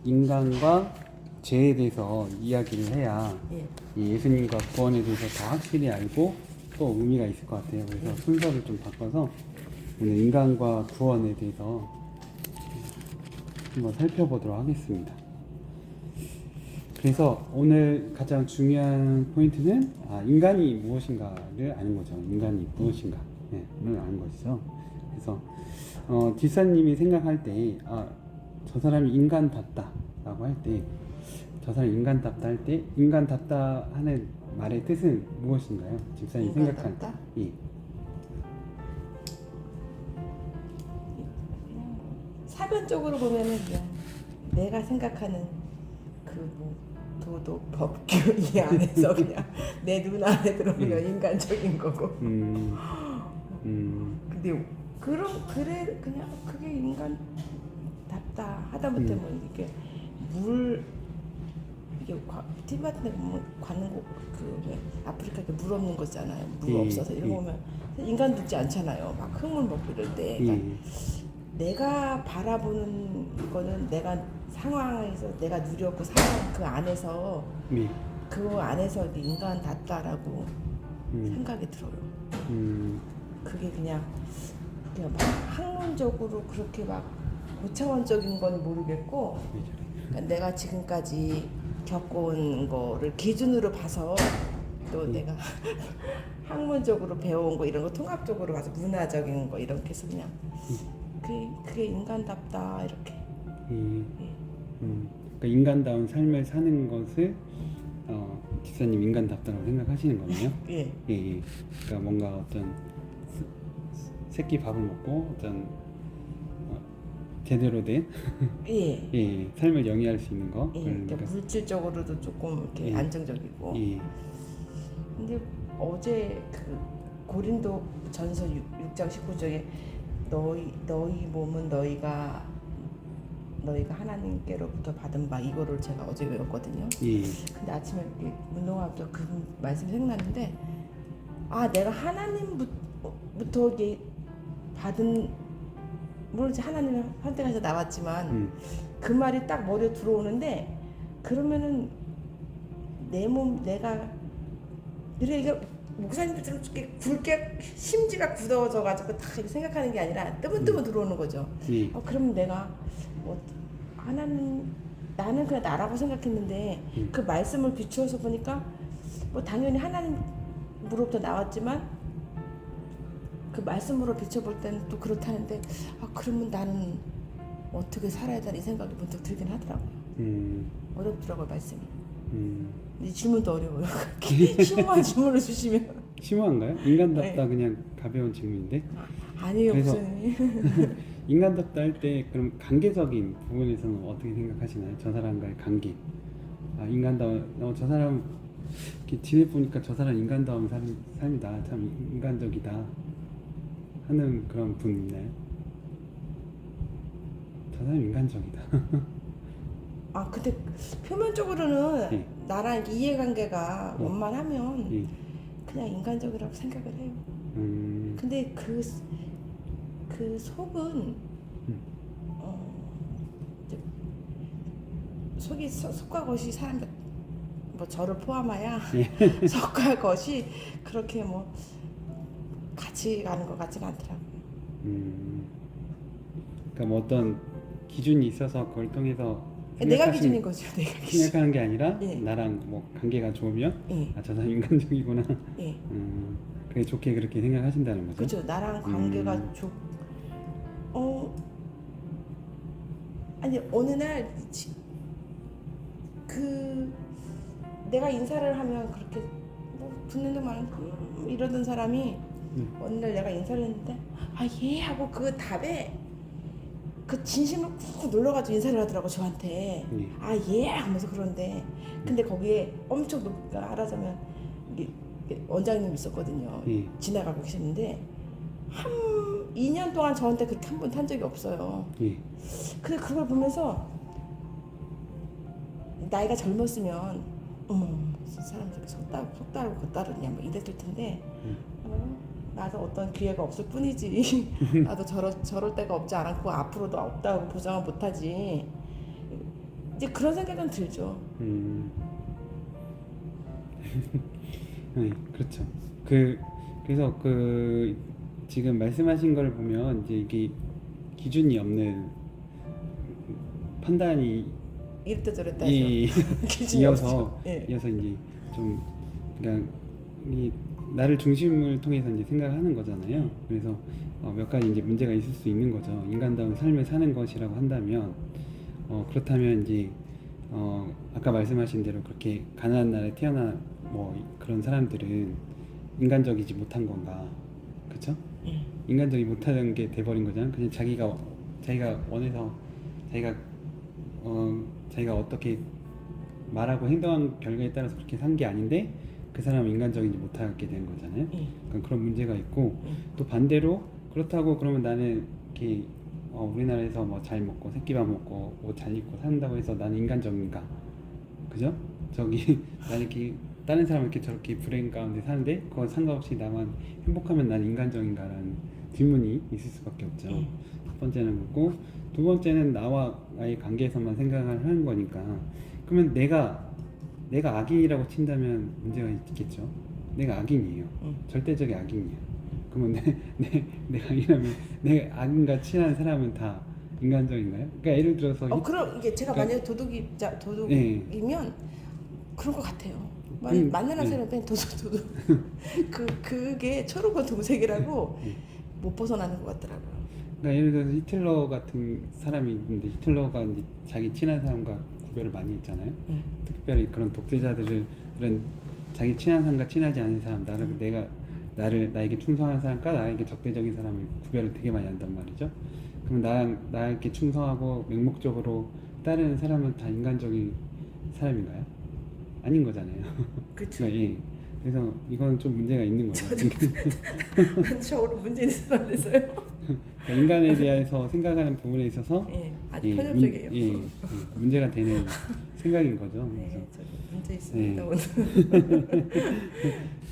인간과 죄에 대해서 이야기를 해야 예. 이 예수님과 구원에 대해서 더 확실히 알고 또 의미가 있을 것 같아요. 그래서 순서를 좀 바꿔서 오늘 인간과 구원에 대해서 한번 살펴보도록 하겠습니다. 그래서 오늘 가장 중요한 포인트는 인간이 무엇인가를 아는 거죠. 인간이 무엇인가를 아는 것이죠. 그래서 뒷사님이 생각할 때 저 사람이 인간답다 라고 할 때 저 사람이 인간답다 할 때 인간답다 하는 말의 뜻은 무엇인가요? 뒷사님이 생각할 때. 예. 사변적으로 보면은 그냥 내가 생각하는 그 뭐 도덕 법규 이 안에서 그냥 내 눈 안에 들어오면 인간적인 거고. 근데 그래 그냥 그게 인간답다 하다못해 뭐 이게 이게 TV 같은 데 보면 관광국 그 아프리카 이렇게 물 없는 거 있잖아요. 물 없어서 이런 거 보면 인간 듣지 않잖아요. 막 흙물 먹고 이럴 때. 그러니까 내가 바라보는 거는 내가 상황에서 내가 누렸고 상황 그 안에서 그 안에서 인간답다라고 생각이 들어요. 그게 그냥 막 학문적으로 그렇게 막 고차원적인 건 모르겠고 그러니까 내가 지금까지 겪어온 거를 기준으로 봐서 또 내가 학문적으로 배워온 거 이런 거 통합적으로 봐서 문화적인 거 이렇게 해서 그냥 그게 인간답다 이렇게. 그러니까 인간다운 삶을 사는 것을 집사님 인간답다라고 생각하시는 거네요. 예. 그러니까 뭔가 어떤 새끼 밥을 먹고 어떤 제대로 된 삶을 영위할 수 있는 거. 그러니까 물질적으로도 조금 이렇게 안정적이고. 근데 어제 그 고린도 전서 6장 19절에 너희 몸은 너희가 하나님께로부터 받은 바 이거를 제가 어제 외웠거든요. 근데 아침에 운동하면서 그 말씀이 생각났는데 내가 하나님부터 이게 받은 물론 하나님의 선택해서 나왔지만 그 말이 딱 머리에 들어오는데 그러면은 내 몸 내가 이게 목사님들처럼 이렇게 굵게 심지가 굳어져가지고 다 생각하는 게 아니라 뜨문뜨문 들어오는 거죠. 그러면 내가 뭐 하나님 나는 그냥 나라고 생각했는데 그 말씀을 비추어서 보니까 뭐 당연히 하나님으로부터 나왔지만 그 말씀으로 비춰볼 때는 또 그렇다는데 그러면 나는 어떻게 살아야 되나 이 생각이 문득 들긴 하더라고요. 어렵더라고요 말씀이. 이 질문도 어려워요. 심오한 질문을 주시면. 심오한가요? 인간답다 그냥 가벼운 질문인데. 아니에요 목사님. 인간답다 할 때 그럼 관계적인 부분에서는 어떻게 생각하시나요? 저 사람과의 관계. 인간다운 저 사람 이렇게 지내보니까 저 사람 인간다운 삶이다. 참 인간적이다. 하는 그런 분 있나요? 저 사람 인간적이다. 근데 표면적으로는 나랑 이해관계가 원만하면 그냥 인간적이라고 생각을 해요. 근데 그 속은 속과 겉이 사람들 뭐 저를 포함하여 속과 겉이 그렇게 뭐 같이 가는 것 같지는 않더라고요. 그러니까 뭐 어떤 기준이 있어서 그걸 통해서 내가 기준인 거죠. 내가 생각하는 게 아니라 나랑 뭐 관계가 좋으면 저 사람 인간적이구나. 그게 좋게 그렇게 생각하신다는 거죠. 그렇죠. 나랑 관계가 아니 어느 날 내가 인사를 하면 그렇게 뭐 붙는 듯 마는 이러던 사람이 어느 날 내가 인사를 했는데 예 하고 그 답에 그 진심을 꾹 눌러가지고 인사를 하더라고 저한테. 예 하면서 그런데 근데 거기에 엄청 알아서면 원장님 있었거든요. 지나가고 계셨는데 2년 동안 저한테 그렇게 한 번 탄 적이 없어요. 근데 그걸 보면서 나이가 젊었으면 어머 사람 저렇게 속 따르고 겉따르냐 뭐 이랬을 텐데 나도 어떤 기회가 없을 뿐이지. 나도 저럴 때가 없지 않고 앞으로도 없다고 보장은 못하지. 이제 그런 생각은 들죠. 네, 그렇죠. 그래서 지금 말씀하신 걸 보면 이제 이게 기준이 없는 판단이 이랬다 저랬다 이 기준이 이어서 없죠. 예. 이어서 이제 좀 그냥 이 나를 중심을 통해서 이제 생각하는 거잖아요. 그래서 몇 가지 이제 문제가 있을 수 있는 거죠. 인간다운 삶을 사는 것이라고 한다면 그렇다면 이제 아까 말씀하신 대로 그렇게 가난한 나라에 태어난 뭐 그런 사람들은 인간적이지 못한 건가, 그렇죠? 인간적이 못하는 게 돼버린 거잖아요. 그냥 자기가 원해서 자기가 어떻게 말하고 행동한 결과에 따라서 그렇게 산 게 아닌데 그 사람은 인간적이지 못하게 된 거잖아요. 그러니까 그런 문제가 있고 또 반대로 그렇다고 그러면 나는 이렇게 우리나라에서 뭐 잘 먹고 새끼밥 먹고 옷 잘 입고 산다고 해서 나는 인간적인가, 그죠? 저기 나는 이렇게 다른 사람 이렇게 저렇게 불행 가운데 사는데 그건 상관없이 나만 행복하면 난 인간적인가라는 질문이 있을 수밖에 없죠. 첫 번째는 그렇고 두 번째는 나와의 관계에서만 생각을 하는 거니까 그러면 내가 악인이라고 친다면 문제가 있겠죠. 내가 악인이에요. 절대적인 악인이에요. 그러면 내가 악인이라면 내 악인과 친한 사람은 다 인간적인가요? 그러니까 예를 들어서 그럼 이게 제가 만약에 도둑이면 그런 것 같아요. 만나는 사람은 도둑. 그게 초록과 동색이라고 못 벗어나는 것 같더라고요. 그러니까 예를 들어서 히틀러 같은 사람이 있는데 히틀러가 이제 자기 친한 사람과 구별을 많이 했잖아요. 특별히 그런 독재자들은 자기 친한 사람과 친하지 않은 사람, 나에게 충성하는 사람과 나에게 적대적인 사람을 구별을 되게 많이 한단 말이죠. 그럼 나에게 충성하고 맹목적으로 따르는 사람은 다 인간적인 사람인가요? 아닌 거잖아요. 그렇죠. 예. 그래서 이건 좀 문제가 있는 거죠. 저 오늘 문제 있는 사람 됐어요. 그러니까 인간에 대해서 생각하는 부분에 있어서 아주 편협적이에요. 문제가 되는 생각인 거죠. 네, 저 문제 있습니다 오늘.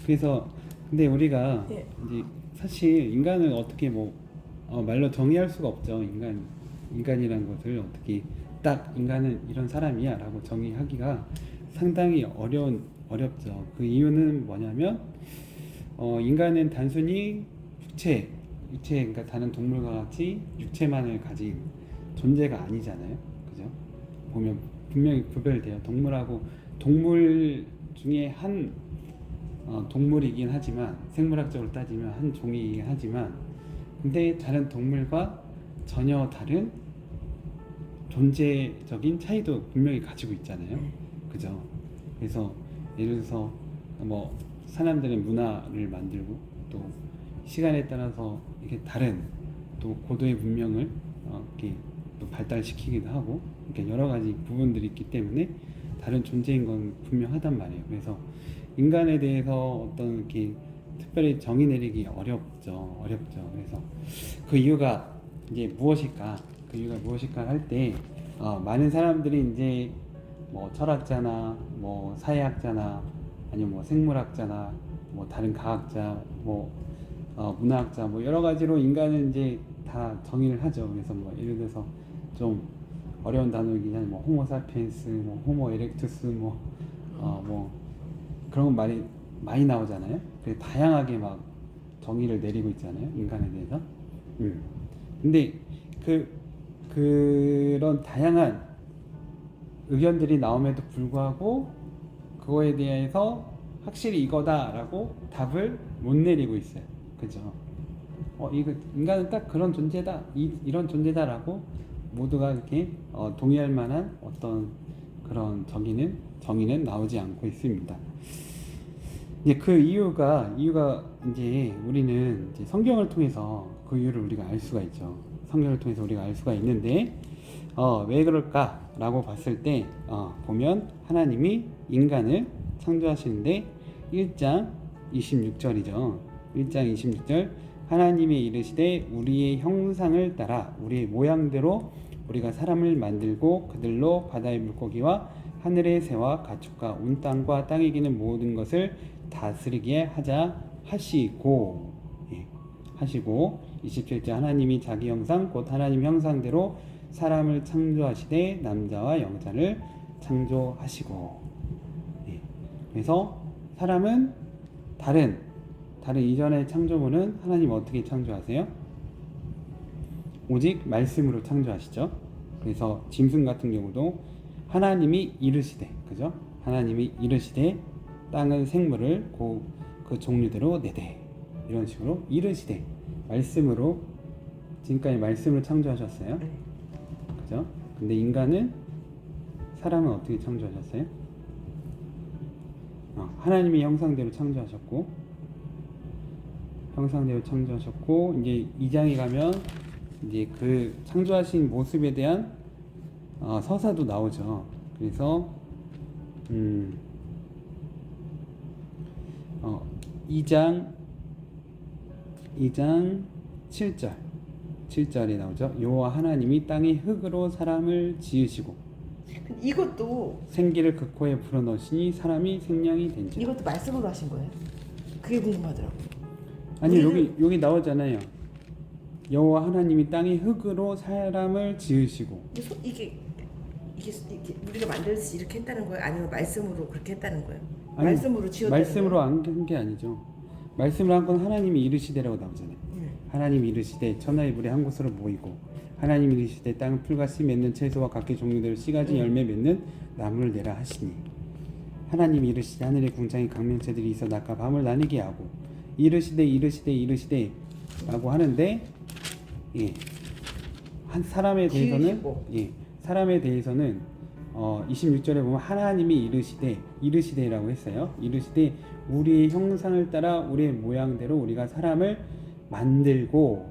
그래서 근데 우리가 이제 사실 인간은 어떻게 말로 정의할 수가 없죠. 인간이라는 것을 어떻게 딱 인간은 이런 사람이야라고 정의하기가 상당히 어렵죠. 그 이유는 뭐냐면 인간은 단순히 육체, 그러니까 다른 동물과 같이 육체만을 가진 존재가 아니잖아요. 그죠? 보면 분명히 구별돼요. 동물 중에 한 동물이긴 하지만 생물학적으로 따지면 한 종이긴 하지만 근데 다른 동물과 전혀 다른 존재적인 차이도 분명히 가지고 있잖아요. 그죠? 그래서 예를 들어서 뭐 사람들은 문화를 만들고 또 시간에 따라서 이렇게 다른 또 고도의 문명을 이렇게 또 발달시키기도 하고 이렇게 여러 가지 부분들이 있기 때문에 다른 존재인 건 분명하단 말이에요. 그래서 인간에 대해서 어떤 이렇게 특별히 정의 내리기 어렵죠. 그래서 그 이유가 이제 무엇일까? 그 이유가 무엇일까 할 때 많은 사람들이 이제 뭐 철학자나 뭐 사회학자나 아니면 뭐 생물학자나 뭐 다른 과학자 뭐 문화학자 뭐 여러 가지로 인간은 이제 다 정의를 하죠. 그래서 뭐 예를 들어서 좀 어려운 단어이긴 하지만 뭐 호모사피엔스, 뭐 호모 에렉투스 뭐 그런 건 말이 많이 나오잖아요. 그 다양하게 막 정의를 내리고 있잖아요. 인간에 대해서. 근데 그런 다양한 의견들이 나옴에도 불구하고 그거에 대해서 확실히 이거다라고 답을 못 내리고 있어요. 그죠? 이거 인간은 딱 그런 존재다, 이런 존재다라고 모두가 이렇게 동의할 만한 어떤 그런 정의는 나오지 않고 있습니다. 이제 그 이유가 이제 우리는 이제 성경을 통해서 그 이유를 우리가 알 수가 있죠. 성경을 통해서 우리가 알 수가 있는데 왜 그럴까라고 봤을 때 보면 하나님이 인간을 창조하시는데 1장 26절이죠. 1장 26절 하나님이 이르시되 우리의 형상을 따라 우리의 모양대로 우리가 사람을 만들고 그들로 바다의 물고기와 하늘의 새와 가축과 온 땅과 땅에 기는 모든 것을 다스리게 하자 하시고 하시고 27절 하나님이 자기 형상 곧 하나님 형상대로 사람을 창조하시되 남자와 여자를 창조하시고. 예. 그래서 사람은 다른 이전의 창조물은 하나님 어떻게 창조하세요? 오직 말씀으로 창조하시죠. 그래서 짐승 같은 경우도 하나님이 이르시되, 그죠? 하나님이 이르시되 땅은 생물을 그 종류대로 내되, 이런 식으로 이르시되 말씀으로, 지금까지 말씀으로 창조하셨어요. 그죠? 근데 인간은, 사람은 어떻게 창조하셨어요? 하나님이 형상대로 창조하셨고, 이제 2장에 가면 이제 그 창조하신 모습에 대한 서사도 나오죠. 그래서 2장 7절에 나오죠. 여호와 하나님이 땅의 흙으로 사람을 지으시고 이것도 생기를 그 코에 불어넣으시니 사람이 생명이 된지라. 이것도 말씀으로 하신 거예요? 그게 궁금하더라고요. 아니 여기 나오잖아요. 여호와 하나님이 땅의 흙으로 사람을 지으시고. 이게 우리가 만들어서 이렇게 했다는 거예요? 아니면 말씀으로 그렇게 했다는 거예요? 아니, 말씀으로 지었다는 말씀으로 거예요? 한 게 아니죠. 말씀으로 한 건 하나님이 이르시되라고 나오잖아요. 하나님이 이르시되 천하의 물이 한 곳으로 모이고, 하나님이 이르시되 땅은 풀같이 맺는 채소와 각기 종류대로 씨가지 열매 맺는 나무를 내라 하시니, 하나님이 이르시되 하늘의 궁창에 각명체들이 있어 낮과 밤을 나뉘게 하고, 이르시되 라고 하는데, 예, 한 사람에 대해서는, 예, 사람에 대해서는 26절에 보면 하나님이 이르시되라고 했어요. 이르시되 우리의 형상을 따라 우리의 모양대로 우리가 사람을 만들고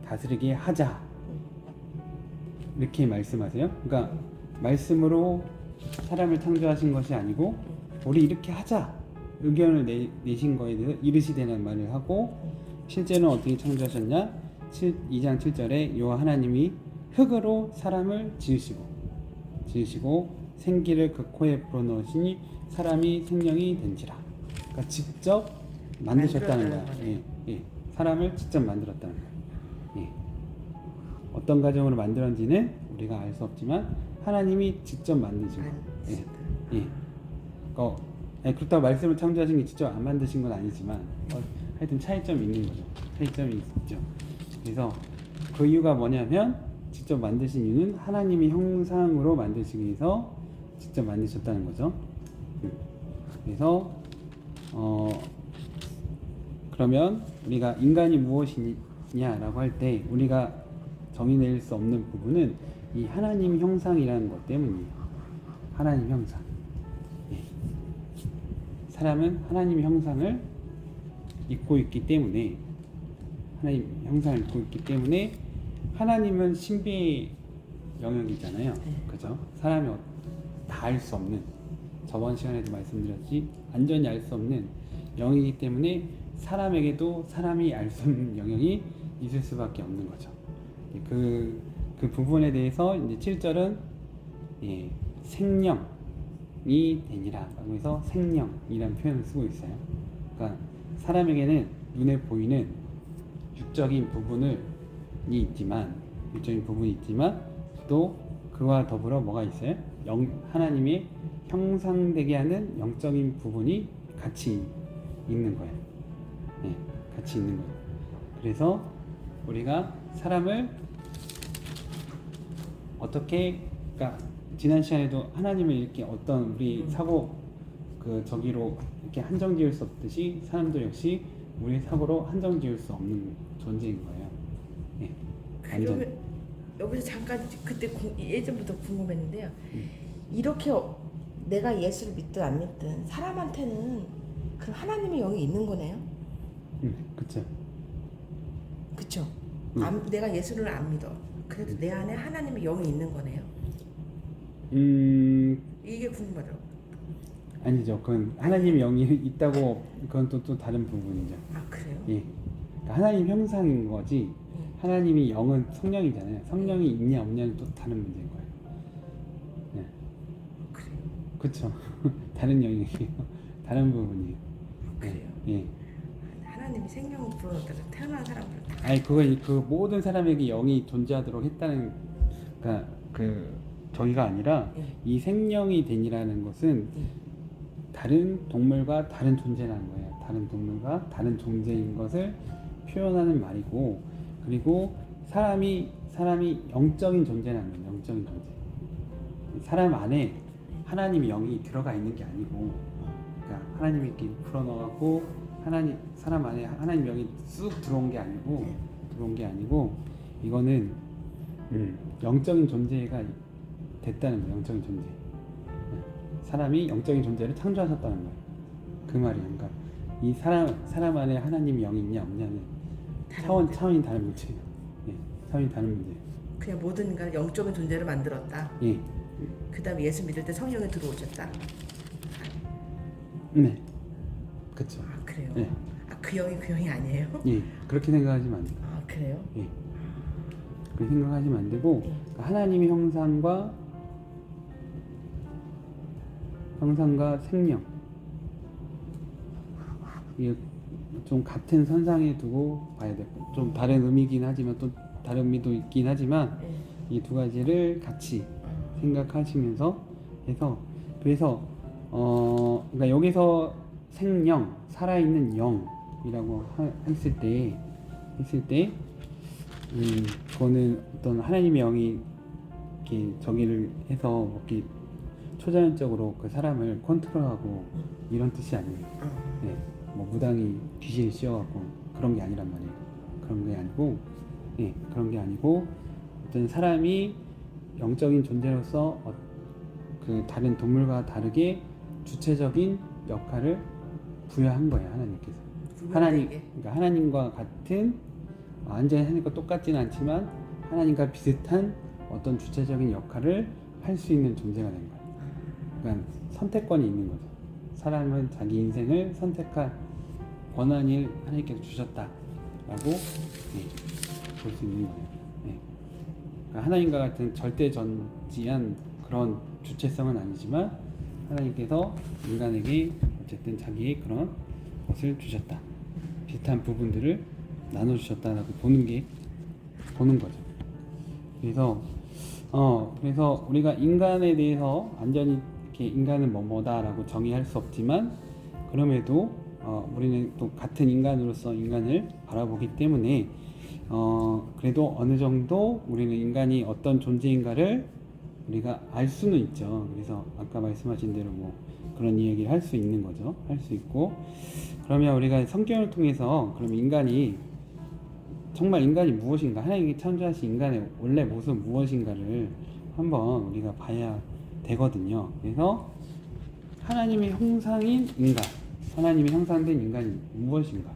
다스리게 하자, 이렇게 말씀하세요. 그러니까 말씀으로 사람을 창조하신 것이 아니고 우리 이렇게 하자 의견을 내신 거에 대해서 이르시되는 말을 하고, 실제는 어떻게 창조하셨냐? 2장 7절에 여호와 하나님이 흙으로 사람을 지으시고 생기를 그 코에 불어넣으시니 사람이 생명이 된지라. 그러니까 직접 만드셨다는 거야. 예. 사람을 직접 만들었다는 거야. 예. 어떤 과정으로 만들었는지는 우리가 알 수 없지만 하나님이 직접 만드신 거. 예. 그렇다고 말씀을 창조하신 게 직접 안 만드신 건 아니지만 하여튼 차이점이 있는 거죠. 차이점이 있죠. 그래서 그 이유가 뭐냐면, 직접 만드신 이유는 하나님이 형상으로 만드시기 위해서 직접 만드셨다는 거죠. 그래서 그러면 우리가 인간이 무엇이냐라고 할 때 우리가 정의 내릴 수 없는 부분은 이 하나님 형상이라는 것 때문이에요. 하나님 형상. 예. 사람은 하나님 형상을 입고 있기 때문에, 하나님은 신비의 영역이잖아요. 그죠? 사람이 다 알 수 없는, 저번 시간에도 말씀드렸지, 완전히 알 수 없는 영역이기 때문에 사람에게도 사람이 알 수 없는 영역이 있을 수밖에 없는 거죠. 그 부분에 대해서 이제 7절은 생명이 되니라 라고 해서 생명이라는 표현을 쓰고 있어요. 그러니까 사람에게는 눈에 보이는 육적인 부분이 있지만 또 그와 더불어 뭐가 있어요? 하나님의 형상되게 하는 영적인 부분이 같이 있는 거예요. 같이 있는 거예요. 그래서 우리가 사람을 어떻게, 그러니까 지난 시간에도 하나님을 이렇게 어떤 우리 사고 저기로 이렇게 한정 지을 수 없듯이 사람도 역시 우리의 사고로 한정 지을 수 없는 존재인 거예요. 그러면 여기서 잠깐 그때 예전부터 궁금했는데요. 이렇게 내가 예수를 믿든 안 믿든 사람한테는 그럼 하나님의 영이 있는 거네요? 그쵸. 내가 예수를 안 믿어. 그래도 내 안에 하나님의 영이 있는 거네요. 이게 궁금하더라고. 아니죠. 그건 하나님의 영이 있다고, 그건 또 다른 부분이죠. 아, 그래요? 예. 그러니까 하나님 형상인 거지. 하나님이 영은 성령이잖아요. 성령이 있냐 없냐는 또 다른 문제인 거예요. 그래요? 그렇죠. 다른 영역이에요. 다른 부분이에요. 그래요? 예. 하나님이 생명을 불어넣어서 태어난 사람들 다. 아니 그건 그 모든 사람에게 영이 존재하도록 했다는 그러니까 그 저기가 아니라 예. 이 생명이 된이라는 것은 예. 다른 동물과 다른 존재라는 거예요. 다른 동물과 다른 존재인 것을 표현하는 말이고, 그리고 사람이 영적인 존재라는 거예요. 영적인 존재. 사람 안에 하나님의 영이 들어가 있는 게 아니고, 그러니까 하나님이 이렇게 풀어넣고 사람 안에 하나님 영이 쑥 들어온 게 아니고 이거는 영적인 존재가 됐다는 거예요. 영적인 존재. 사람이 영적인 존재를 창조하셨다는 거예요. 그 말이에요. 그러니까 이 사람 안에 하나님의 영이 있냐 없냐는 차원이 다른 문제예요. 예, 차원이 다른 문제예요. 그냥 모든 인간을 영적인 존재를 만들었다. 예. 그다음에 예수 믿을 때 성령이 들어오셨다. 네. 그렇죠. 아 그래요? 예. 그 영이 그 영이 아니에요? 예. 그렇게 생각하시면 안 돼요. 아 그래요? 예. 그렇게 생각하시면 안 되고 그러니까 하나님의 형상과 생명 이게 좀 같은 선상에 두고 봐야 되고 좀 다른 의미긴 하지만 또 다른 의미도 있긴 하지만 이 두 가지를 같이 생각하시면서 해서 그래서 그러니까 여기서 생명 살아있는 영이라고 했을 때 그거는 어떤 하나님의 영이 이렇게 저기를 해서 뭐 이렇게 초자연적으로 그 사람을 컨트롤하고 이런 뜻이 아니에요. 네, 뭐 무당이 귀신을 씌워갖고 그런 게 아니란 말이에요. 그런 게 아니고, 네, 그런 게 아니고 어떤 사람이 영적인 존재로서 그 다른 동물과 다르게 주체적인 역할을 부여한 거예요. 하나님께서. 그러니까 하나님과 같은 완전히 하나님과 똑같지는 않지만 하나님과 비슷한 어떤 주체적인 역할을 할 수 있는 존재가 된 거예요. 그러니까 선택권이 있는 거죠. 사람은 자기 인생을 선택할 권한을 하나님께서 주셨다라고 볼 수 있는 거예요. 네. 그러니까 하나님과 같은 절대전지한 그런 주체성은 아니지만 하나님께서 인간에게 어쨌든 자기의 그런 것을 주셨다. 비슷한 부분들을 나눠주셨다라고 보는 거죠. 그래서 우리가 인간에 대해서 완전히 이렇게 인간은 뭐다라고 정의할 수 없지만 그럼에도 우리는 또 같은 인간으로서 인간을 바라보기 때문에 그래도 어느 정도 우리는 인간이 어떤 존재인가를 우리가 알 수는 있죠. 그래서 아까 말씀하신 대로 뭐 그런 이야기를 할 수 있는 거죠. 할 수 있고 그러면 우리가 성경을 통해서 그러면 인간이 정말 인간이 무엇인가 하나님이 창조하신 인간의 원래 모습은 무엇인가를 한번 우리가 봐야 되거든요. 그래서 하나님의 형상인 인간, 하나님의 형상된 인간이 무엇인가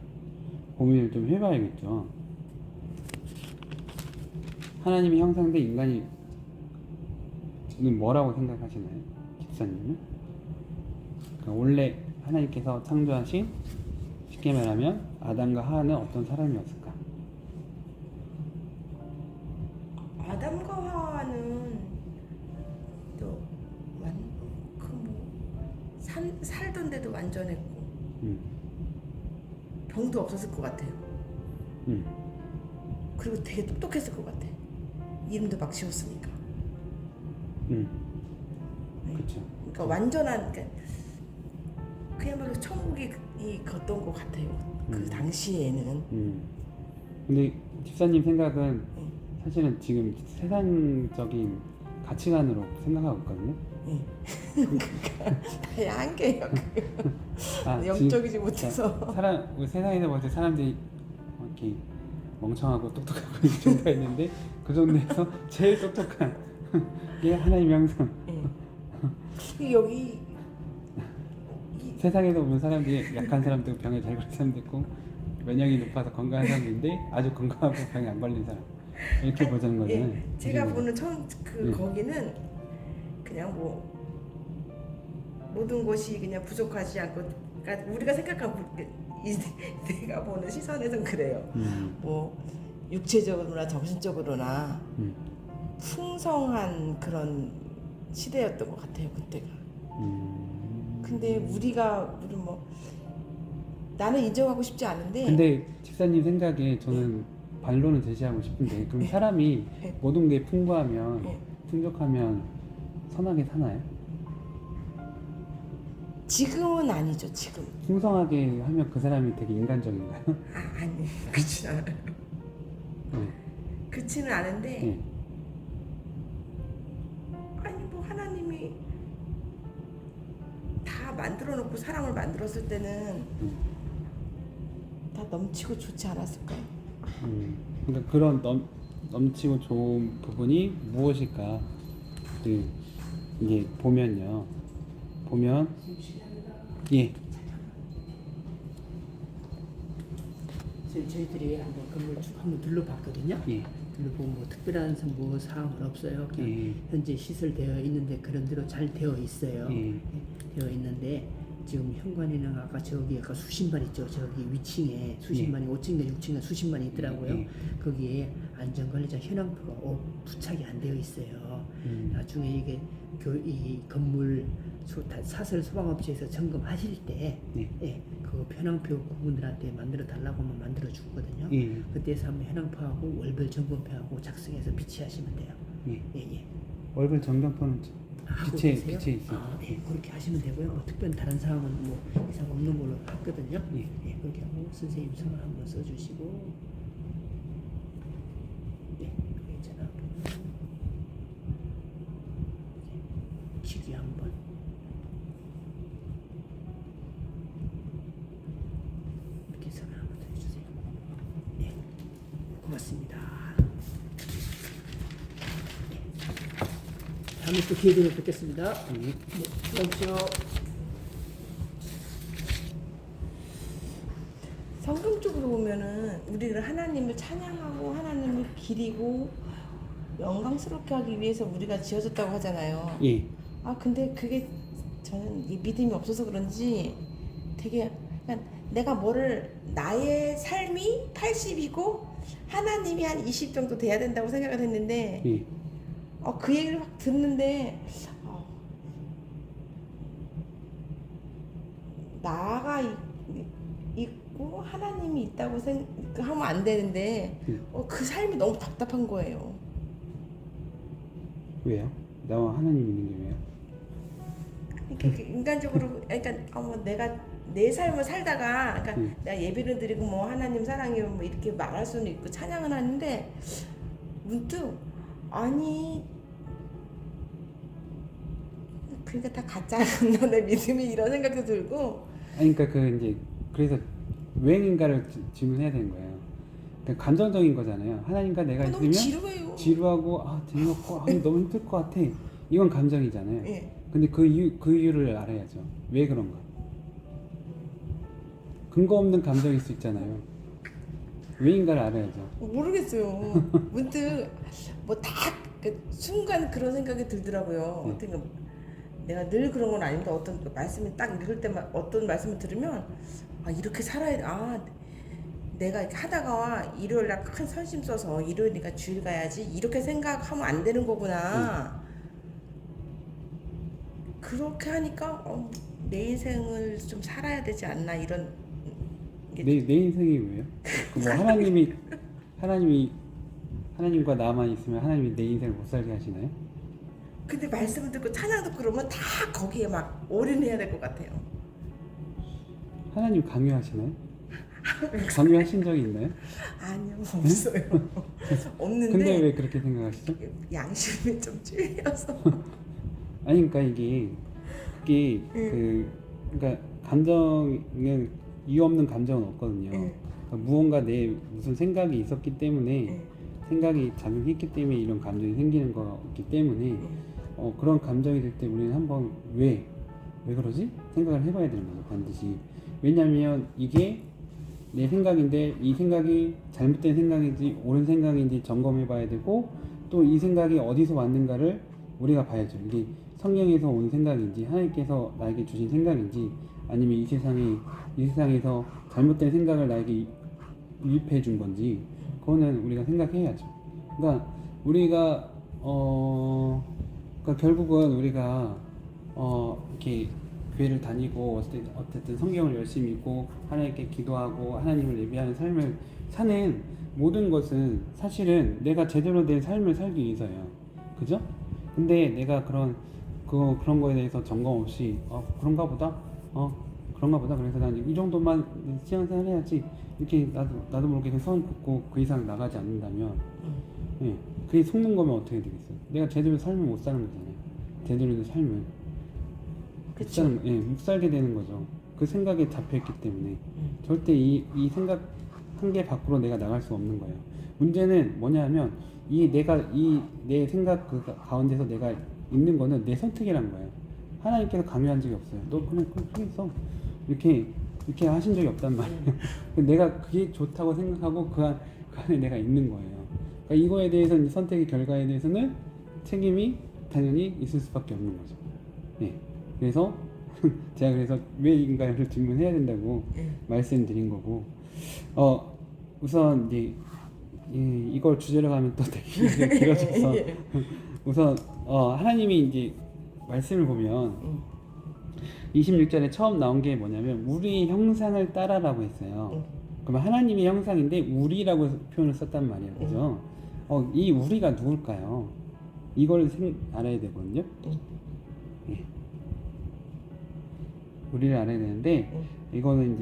고민을 좀 해봐야겠죠. 하나님의 형상된 인간이 뭐라고 생각하시나요? 집사님은? 그러니까 원래 하나님께서 창조하신 쉽게 말하면 아담과 하와는 어떤 사람이었을까? 아담과 하와는 또 살던 데도 완전했고 병도 없었을 것 같아요. 그리고 되게 똑똑했을 것 같아. 이름도 막 지었으니까. 그렇죠. 그러니까 완전한 그야말로 천국이 걷던 것 같아요. 그 당시에는. 근데 집사님 생각은 사실은 지금 세상적인 가치관으로 생각하고 있거든요. 다 한계예요. 영적이지 못해서. 우리 세상에서 볼 때 사람들이 이렇게 멍청하고 똑똑하고 이 정도가 있는데 그 정도에서 제일 똑똑한 게 하나님의 형상. 여기 세상에서 보면 사람들이 약한 사람도 병에 잘 걸린 사람도 있고 면역이 높아서 건강한 사람도 있는데 아주 건강하고 병에 안 걸린 사람 이렇게 보자는 거잖아요. 제가 보는 거기는 그냥 뭐 모든 것이 그냥 부족하지 않고 그러니까 우리가 생각하고 내가 보는 시선에선 그래요. 뭐 육체적으로나 정신적으로나 풍성한 그런 시대였던 것 같아요 그때가. 근데 우리 뭐 나는 인정하고 싶지 않은데. 근데 집사님 생각에 저는 반론을 제시하고 싶은데 그럼 사람이 네. 모든 게 풍부하면 네. 풍족하면 선하게 사나요? 지금은 아니죠. 지금. 풍성하게 하면 그 사람이 되게 인간적인가요? 아니 그렇진 않아요. 네. 그렇지는 않은데. 네. 아니 뭐 하나님이 다 만들어 놓고 사람을 만들었을 때는 다 넘치고 좋지 않았을까요? 그러니까 그런 넘치고 좋은 부분이 무엇일까? 이게 보면 예. 저희들이 한번 건물 쭉 한번 둘러봤거든요. 예. 둘러보면 뭐 특별한 뭐 사항은 없어요. 그냥 예. 현재 시설되어 있는데 그런 대로 잘 되어 있어요. 예. 되어 있는데 지금 현관에는 아까 저기 아까 수십만 있죠. 저기 위층에 수십만이 5층이나 6층이나 수십만이 있더라고요. 예. 거기에 안전관리자 현황표가 부착이 안 되어 있어요. 나중에 이게 이 건물 사설 소방업체에서 점검하실 때 네. 그 현황표 그분들한테 만들어 달라고 하면 만들어 주거든요. 예. 그때서 한번 현황표하고 월별 점검표하고 작성해서 비치하시면 돼요. 예. 월별 점검표는 하고 빛에 계세요? 있어요. 네, 그렇게 하시면 되고요. 뭐 특별한 다른 사항은 뭐 이상 없는 걸로 했거든요. 예. 그렇게 하고 선생님 성을 한번 써주시고, 전화번호, 기기 한번. 이렇게 성을 한번 더 해주세요. 네, 고맙습니다. 다음에 또 기회 되면 뵙겠습니다. 네, 수고하십시오. 성경적으로 보면은 우리를 하나님을 찬양하고 하나님을 기리고 영광스럽게 하기 위해서 우리가 지어졌다고 하잖아요. 예. 아 근데 그게 저는 이 믿음이 없어서 그런지 되게 그냥 내가 뭐를 나의 삶이 80이고 하나님이 한 20 정도 돼야 된다고 생각을 했는데 예. 그 얘기를 막 듣는데 나가 있고 하나님이 있다고 생각하면 안 되는데 그 삶이 너무 답답한 거예요. 왜요? 나와 하나님 있는 게 왜요? 이렇게 인간적으로 그러니까 내가 내 삶을 살다가 그러니까 내가 예배를 드리고 뭐 하나님 사랑해요 뭐 이렇게 말할 수는 있고 찬양은 하는데 문득 아니 그러니까 다 가짜 않나 내 믿음이 이런 생각도 들고 아니 그러니까 그래서 왜인가를 질문해야 되는 거예요. 그러니까 감정적인 거잖아요. 하나님과 내가 너무 있으면 지루해요. 지루하고 재미없고 너무 힘들 것 같아. 이건 감정이잖아요. 예. 근데 그 이유를 알아야죠. 왜 그런가? 근거 없는 감정일 수 있잖아요. 왜인가를 알아야죠. 모르겠어요. 문득 그 순간 그런 생각이 들더라고요. 그러니까 내가 늘 그런 건 아닌데 어떤 말씀이 딱 읽을 때만 어떤 말씀을 들으면 이렇게 살아야 돼. 내가 이렇게 하다가 일요일 날 큰 선심 써서 일요일이니까 주일 가야지 이렇게 생각하면 안 되는 거구나. 그렇게 하니까 내 인생을 좀 살아야 되지 않나 이런 내 인생이 왜요? 뭐 하나님과 나만 있으면 하나님이 내 인생을 못 살게 하시나요? 근데 말씀을 듣고 찬양 듣고 그러면 다 거기에 막 올인해야 될 것 같아요. 하나님 강요하시나요? 강요하신 적이 있나요? 아니요 없어요. 없는데 근데 왜 그렇게 생각하시죠? 양심이 좀 찔려서 아니 그러니까 그게 그러니까 감정은 이유 없는 감정은 없거든요. 그러니까 무언가 내 무슨 생각이 있었기 때문에 생각이 작용했기 때문에 이런 감정이 생기는 거기 때문에 그런 감정이 들 때 우리는 한번 왜 그러지? 생각을 해봐야 되는 거죠. 반드시. 왜냐하면 이게 내 생각인데 이 생각이 잘못된 생각인지 옳은 생각인지 점검해봐야 되고 또 이 생각이 어디서 왔는가를 우리가 봐야죠. 이게 성경에서 온 생각인지 하나님께서 나에게 주신 생각인지 아니면 이 세상에서 잘못된 생각을 나에게 유입해 준 건지 그거는 우리가 생각해야죠. 그러니까 우리가 그러니까 결국은 우리가 이렇게 교회를 다니고 어쨌든 성경을 열심히 읽고 하나님께 기도하고 하나님을 예배하는 삶을 사는 모든 것은 사실은 내가 제대로 된 삶을 살기 위해서예요. 그죠? 근데 내가 그런 거에 대해서 점검 없이 그런가 보다 그래서 난 이 정도만 신앙생활 해야지 이렇게 나도 모르게 선을 긋고 그 이상 나가지 않는다면 예, 그게 속는 거면 어떻게 되겠어요? 내가 제대로 삶을 못 사는 거잖아요. 제대로 된 삶을 그쵸. 못 살게 되는 거죠. 그 생각에 잡혀있기 때문에 절대 이 생각 한 개 밖으로 내가 나갈 수 없는 거예요. 문제는 뭐냐면 내 생각 그 가운데서 내가 있는 거는 내 선택이란 거예요. 하나님께서 강요한 적이 없어요. 너 그냥 그렇게 했어. 이렇게 하신 적이 없단 말이에요. 내가 그게 좋다고 생각하고 그 안에 내가 있는 거예요. 그러니까 이거에 대해서는 선택의 결과에 대해서는 책임이 당연히 있을 수밖에 없는 거죠. 네. 그래서 제가 왜 인간을 질문해야 된다고 말씀드린 거고, 우선 이제 이걸 주제로 가면 또 되게 길어져서 우선 하나님이 이제 말씀을 보면 26절에 처음 나온 게 뭐냐면 우리 형상을 따라라고 했어요. 그러면 하나님의 형상인데 우리라고 표현을 썼단 말이에요. 그죠? 이 우리가 누굴까요? 이걸 알아야 되거든요. 예. 우리를 알아야 되는데 이거는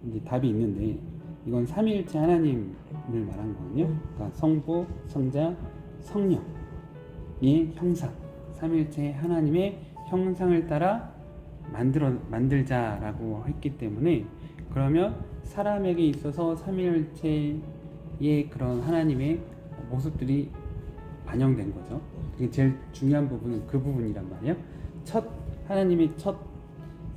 이제 답이 있는데 이건 삼위일체 하나님을 말한 거거든요. 그러니까 성부, 성자, 성령의 형상, 삼위일체 하나님의 형상을 따라 만들자라고 했기 때문에 그러면 사람에게 있어서 삼위일체의 그런 하나님의 모습들이 반영된 거죠. 그게 제일 중요한 부분은 그 부분이란 말이에요. 하나님의 첫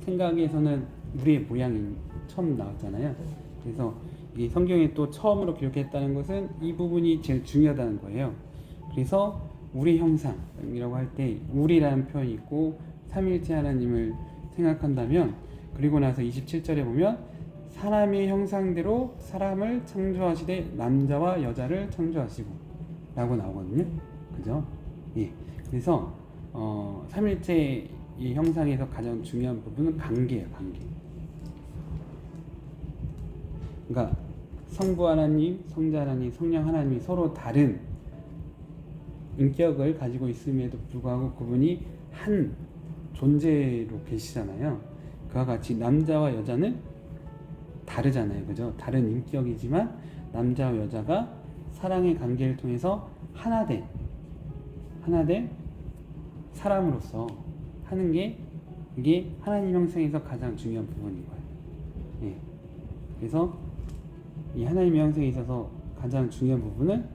생각에서는 우리의 모양이 처음 나왔잖아요. 그래서 이 성경에 또 처음으로 기록했다는 것은 이 부분이 제일 중요하다는 거예요. 그래서 우리 형상이라고 할 때 우리라는 표현이 있고 삼위일체 하나님을 생각한다면 그리고 나서 27절에 보면 사람의 형상대로 사람을 창조하시되 남자와 여자를 창조하시고 라고 나오거든요. 그죠? 예. 그래서 삼위일체의 형상에서 가장 중요한 부분은 관계예요. 관계. 그러니까 성부 하나님, 성자 하나님, 성령 하나님이 서로 다른 인격을 가지고 있음에도 불구하고 그분이 한 존재로 계시잖아요. 그와 같이 남자와 여자는 다르잖아요. 그죠? 다른 인격이지만 남자와 여자가 사랑의 관계를 통해서 하나 된 사람으로서 하는 게 이게 하나님 형상에서 가장 중요한 부분인 거예요. 예. 그래서 이 하나님의 형상에 있어서 가장 중요한 부분은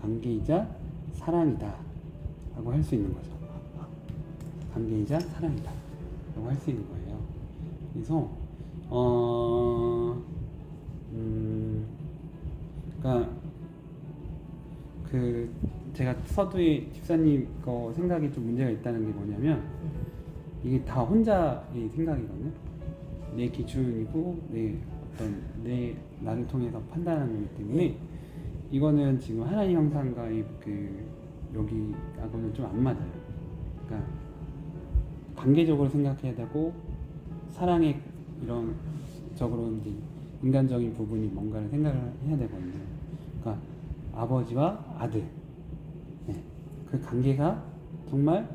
관계이자 사랑이다 라고 할 수 있는 거죠. 관계이자 사랑이다 라고 할 수 있는 거예요. 그래서 그러니까 제가 서두에 집사님 거 생각이 좀 문제가 있다는 게 뭐냐면 이게 다 혼자의 생각이거든요. 내 기준이고 내 나를 통해서 판단하는 거기 때문에 이거는 지금 하나님 형상과의 여기하고는 좀 안 맞아요. 그러니까 관계적으로 생각해야 되고 사랑의 이런 적으로 이제 인간적인 부분이 뭔가를 생각을 해야 되거든요. 그러니까 아버지와 아들, 네. 그 관계가 정말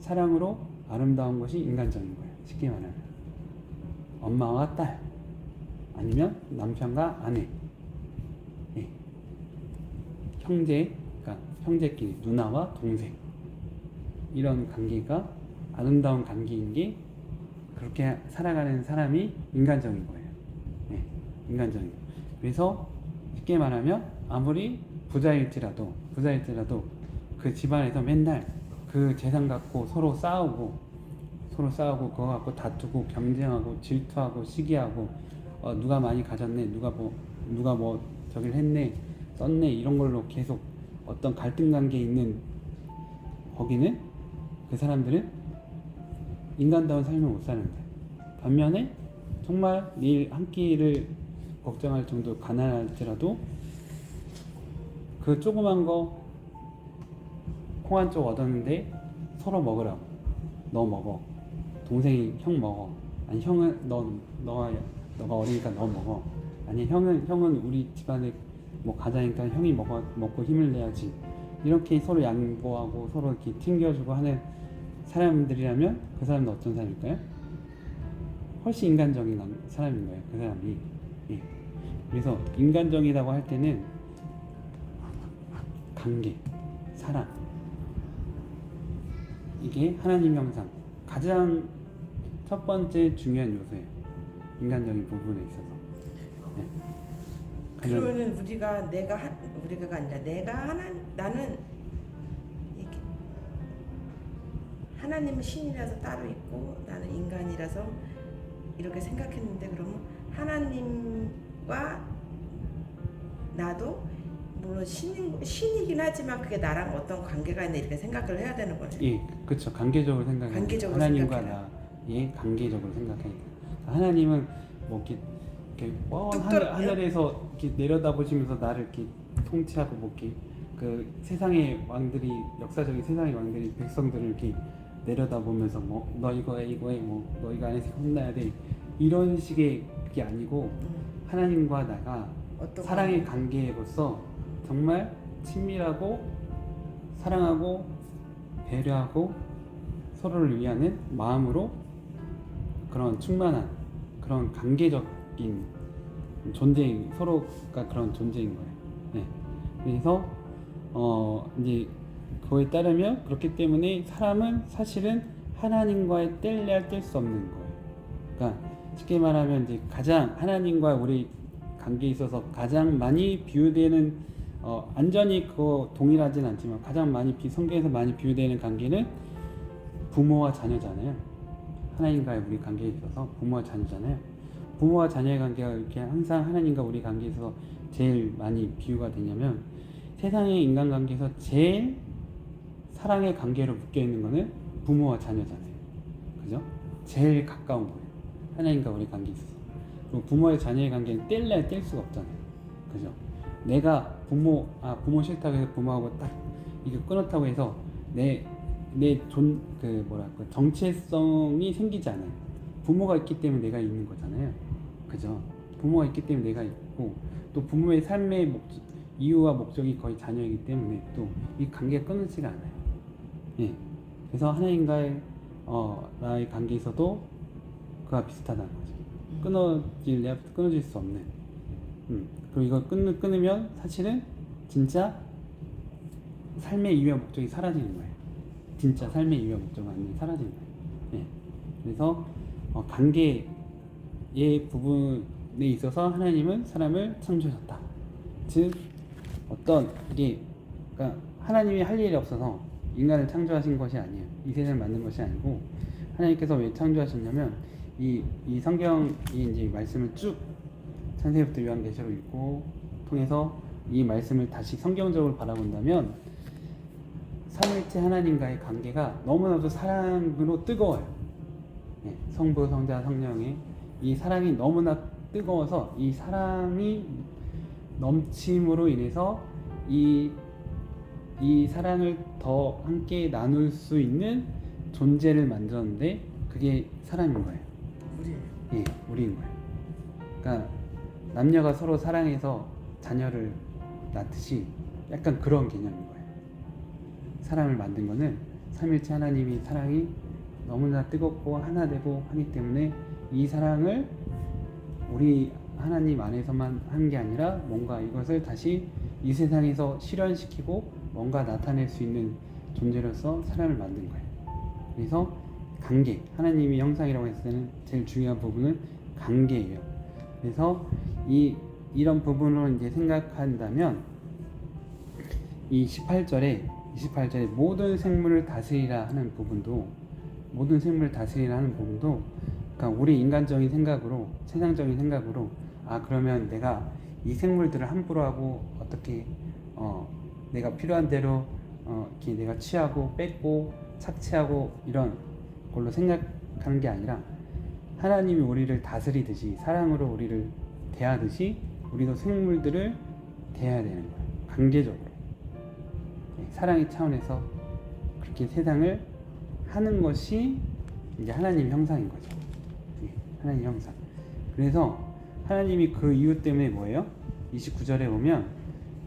사랑으로 아름다운 것이 인간적인 거예요. 쉽게 말하면 엄마와 딸 아니면 남편과 아내, 네. 그러니까 형제끼리 누나와 동생 이런 관계가 아름다운 관계인 게 그렇게 살아가는 사람이 인간적인 거예요. 네. 인간적인 거. 그래서 쉽게 말하면 아무리 부자일지라도 그 집안에서 맨날 그 재산 갖고 서로 싸우고 그거 갖고 다투고 경쟁하고 질투하고 시기하고 누가 많이 가졌네 누가 뭐 저길 했네 썼네 이런 걸로 계속 어떤 갈등 관계에 있는 거기는 그 사람들은 인간다운 삶을 못 사는 거예요. 반면에 정말 내일 한 끼를 걱정할 정도 가난할지라도 그 조그만 거 콩 한 쪽 얻었는데 서로 먹으라고. 너 먹어. 동생이 형 먹어. 아니 형은 너가 어리니까 너 먹어. 아니 형은 우리 집안에 뭐 가자니까 형이 먹고 힘을 내야지. 이렇게 서로 양보하고 서로 이렇게 챙겨주고 하는 사람들이라면 그 사람은 어떤 사람일까요? 훨씬 인간적인 사람인 거예요. 그 사람이. 예. 그래서 인간적이라고 할 때는 관계, 사랑, 이게 하나님 형상 가장 첫 번째 중요한 요소예요. 인간적인 부분에 있어서. 네. 그러면은 우리가 아니라 나는 이렇게 하나님은 신이라서 따로 있고 나는 인간이라서 이렇게 생각했는데, 그러면 하나님과 나도 물론 신이긴 하지만 그게 나랑 어떤 관계가 있나 이렇게 생각을 해야 되는 거네요. 예, 그렇죠. 관계적으로 생각해요. 관계적으로 하나님과 생각해라. 나의 관계적으로 생각해야 돼요. 하나님은 뭐 이렇게 하늘에서 이렇게 내려다보시면서 나를 이렇게 통치하고 뭐 이렇게 그 세상의 왕들이, 역사적인 세상의 왕들이 백성들을 이렇게 내려다보면서 뭐 너 이거 해 뭐 너 이거 안 해서 혼나야 돼 이런 식의 그게 아니고, 하나님과 나가 사랑의 관계로서 정말 친밀하고 사랑하고 배려하고 서로를 위하는 마음으로 그런 충만한 그런 관계적인 존재인, 서로가 그런 존재인 거예요. 네. 그래서 이제 그거에 따르면, 그렇기 때문에 사람은 사실은 하나님과의 뗄래야 뗄 수 없는 거예요. 그러니까 쉽게 말하면 이제 가장 하나님과 우리 관계에 있어서 가장 많이 비유되는, 완전히 그거 동일하진 않지만 가장 많이 성경에서 많이 비유되는 관계는 부모와 자녀잖아요. 하나님과의 우리 관계에 있어서 부모와 자녀잖아요. 부모와 자녀의 관계가 이렇게 항상 하나님과 우리 관계에 있어서 제일 많이 비유가 되냐면, 세상의 인간관계에서 제일 사랑의 관계로 묶여 있는 거는 부모와 자녀잖아요. 그죠? 제일 가까운 거예요. 하나님과 우리 관계에 있어서. 그리고 부모와 자녀의 관계는 뗄래야 뗄 수가 없잖아요. 그죠? 내가 부모 싫다고 해서 부모하고 딱 이게 끊었다고 해서 정체성이 생기지 않아요. 부모가 있기 때문에 내가 있는 거잖아요. 그죠? 부모가 있기 때문에 내가 있고, 또 부모의 삶의 이유와 목적이 거의 자녀이기 때문에 또 이 관계가 끊어지지가 않아요. 예. 그래서 하나님과의 나의 관계에서도 그와 비슷하다는 거죠. 끊어질 수 없는. 그리고 이걸 끊으면 사실은 진짜 삶의 이유와 목적이 사라지는 거예요. 진짜 삶의 이유와 목적은 완전히 사라지는 거예요. 예. 그래서 관계의 부분에 있어서 하나님은 사람을 창조하셨다. 즉 그러니까 하나님이 할 일이 없어서 인간을 창조하신 것이 아니에요. 이 세상을 만든 것이 아니고, 하나님께서 왜 창조하셨냐면, 이 성경이 이제 말씀을 쭉 창세기부터 요한계시록 읽고 통해서 이 말씀을 다시 성경적으로 바라본다면, 삼위일체 하나님과의 관계가 너무나도 사랑으로 뜨거워요. 네, 성부, 성자, 성령의 이 사랑이 너무나 뜨거워서 이 사랑이 넘침으로 인해서 이 사랑을 더 함께 나눌 수 있는 존재를 만들었는데, 그게 사람인 거예요. 우리예요. 예, 우리인 거예요. 그러니까 남녀가 서로 사랑해서 자녀를 낳듯이 약간 그런 개념인 거예요. 사람을 만든 거는 삼위일체 하나님이 사랑이 너무나 뜨겁고 하나 되고 하기 때문에, 이 사랑을 우리 하나님 안에서만 한 게 아니라 뭔가 이것을 다시 이 세상에서 실현시키고 뭔가 나타낼 수 있는 존재로서 사람을 만든 거예요. 그래서 관계, 하나님이 형상이라고 했을 때는 제일 중요한 부분은 관계예요. 그래서 이런 부분으로 이제 생각한다면, 이 28절에 모든 생물을 다스리라 하는 부분도, 그러니까 우리 인간적인 생각으로, 세상적인 생각으로, 그러면 내가 이 생물들을 함부로 하고 어떻게 내가 필요한 대로 이렇게 내가 취하고 뺏고 착취하고 이런 걸로 생각하는 게 아니라, 하나님이 우리를 다스리듯이 사랑으로 우리를 대하듯이 우리도 생물들을 대해야 되는 거예요. 관계적으로. 사랑의 차원에서 그렇게 세상을 하는 것이 이제 하나님 형상인 거죠. 예, 하나님 형상. 그래서 하나님이 그 이유 때문에 뭐예요? 29절에 보면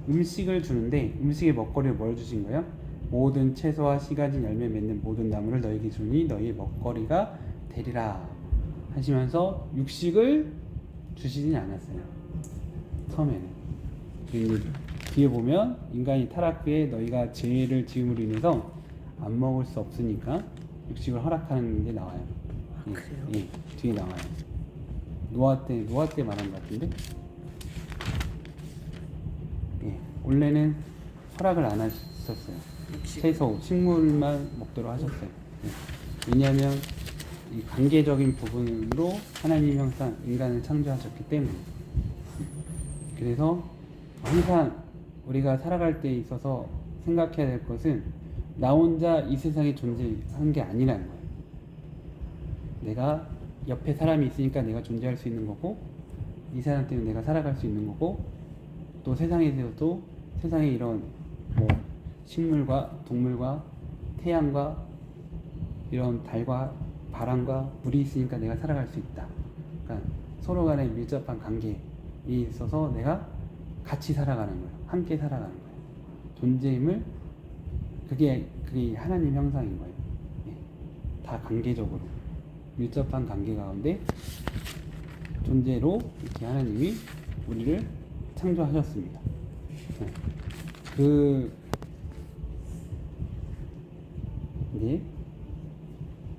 음식을 주는데 음식의 먹거리를 뭘 주신 거예요? 모든 채소와 씨 가진 열매 맺는 모든 나무를 너에게 주니 너희의 먹거리가 되리라 하시면서 육식을 주시진 않았어요. 처음에는. 그리고 뒤에 보면 인간이 타락 후에 너희가 죄를 지음으로 인해서 안 먹을 수 없으니까 육식을 허락하는 게 나와요. 예, 그래요? 예, 뒤에 나와요. 노아 때 말한 것 같은데. 예, 원래는 허락을 안 하셨어요. 채소, 식물만 먹도록 하셨어요. 예, 왜냐하면 이 관계적인 부분으로 하나님 형상 인간을 창조하셨기 때문에. 그래서 항상 우리가 살아갈 때 있어서 생각해야 될 것은 나 혼자 이 세상에 존재하는 게 아니라는 거예요. 내가 옆에 사람이 있으니까 내가 존재할 수 있는 거고, 이 사람 때문에 내가 살아갈 수 있는 거고, 또 세상에서도 세상에 이런 뭐 식물과 동물과 태양과 이런 달과 바람과 물이 있으니까 내가 살아갈 수 있다. 그러니까 서로 간의 밀접한 관계에 있어서 내가 같이 살아가는 거예요. 함께 살아가는 거예요. 존재임을 그게 하나님 형상인 거예요. 예. 다 관계적으로 밀접한 관계 가운데 존재로 이렇게 하나님이 우리를 창조하셨습니다. 네.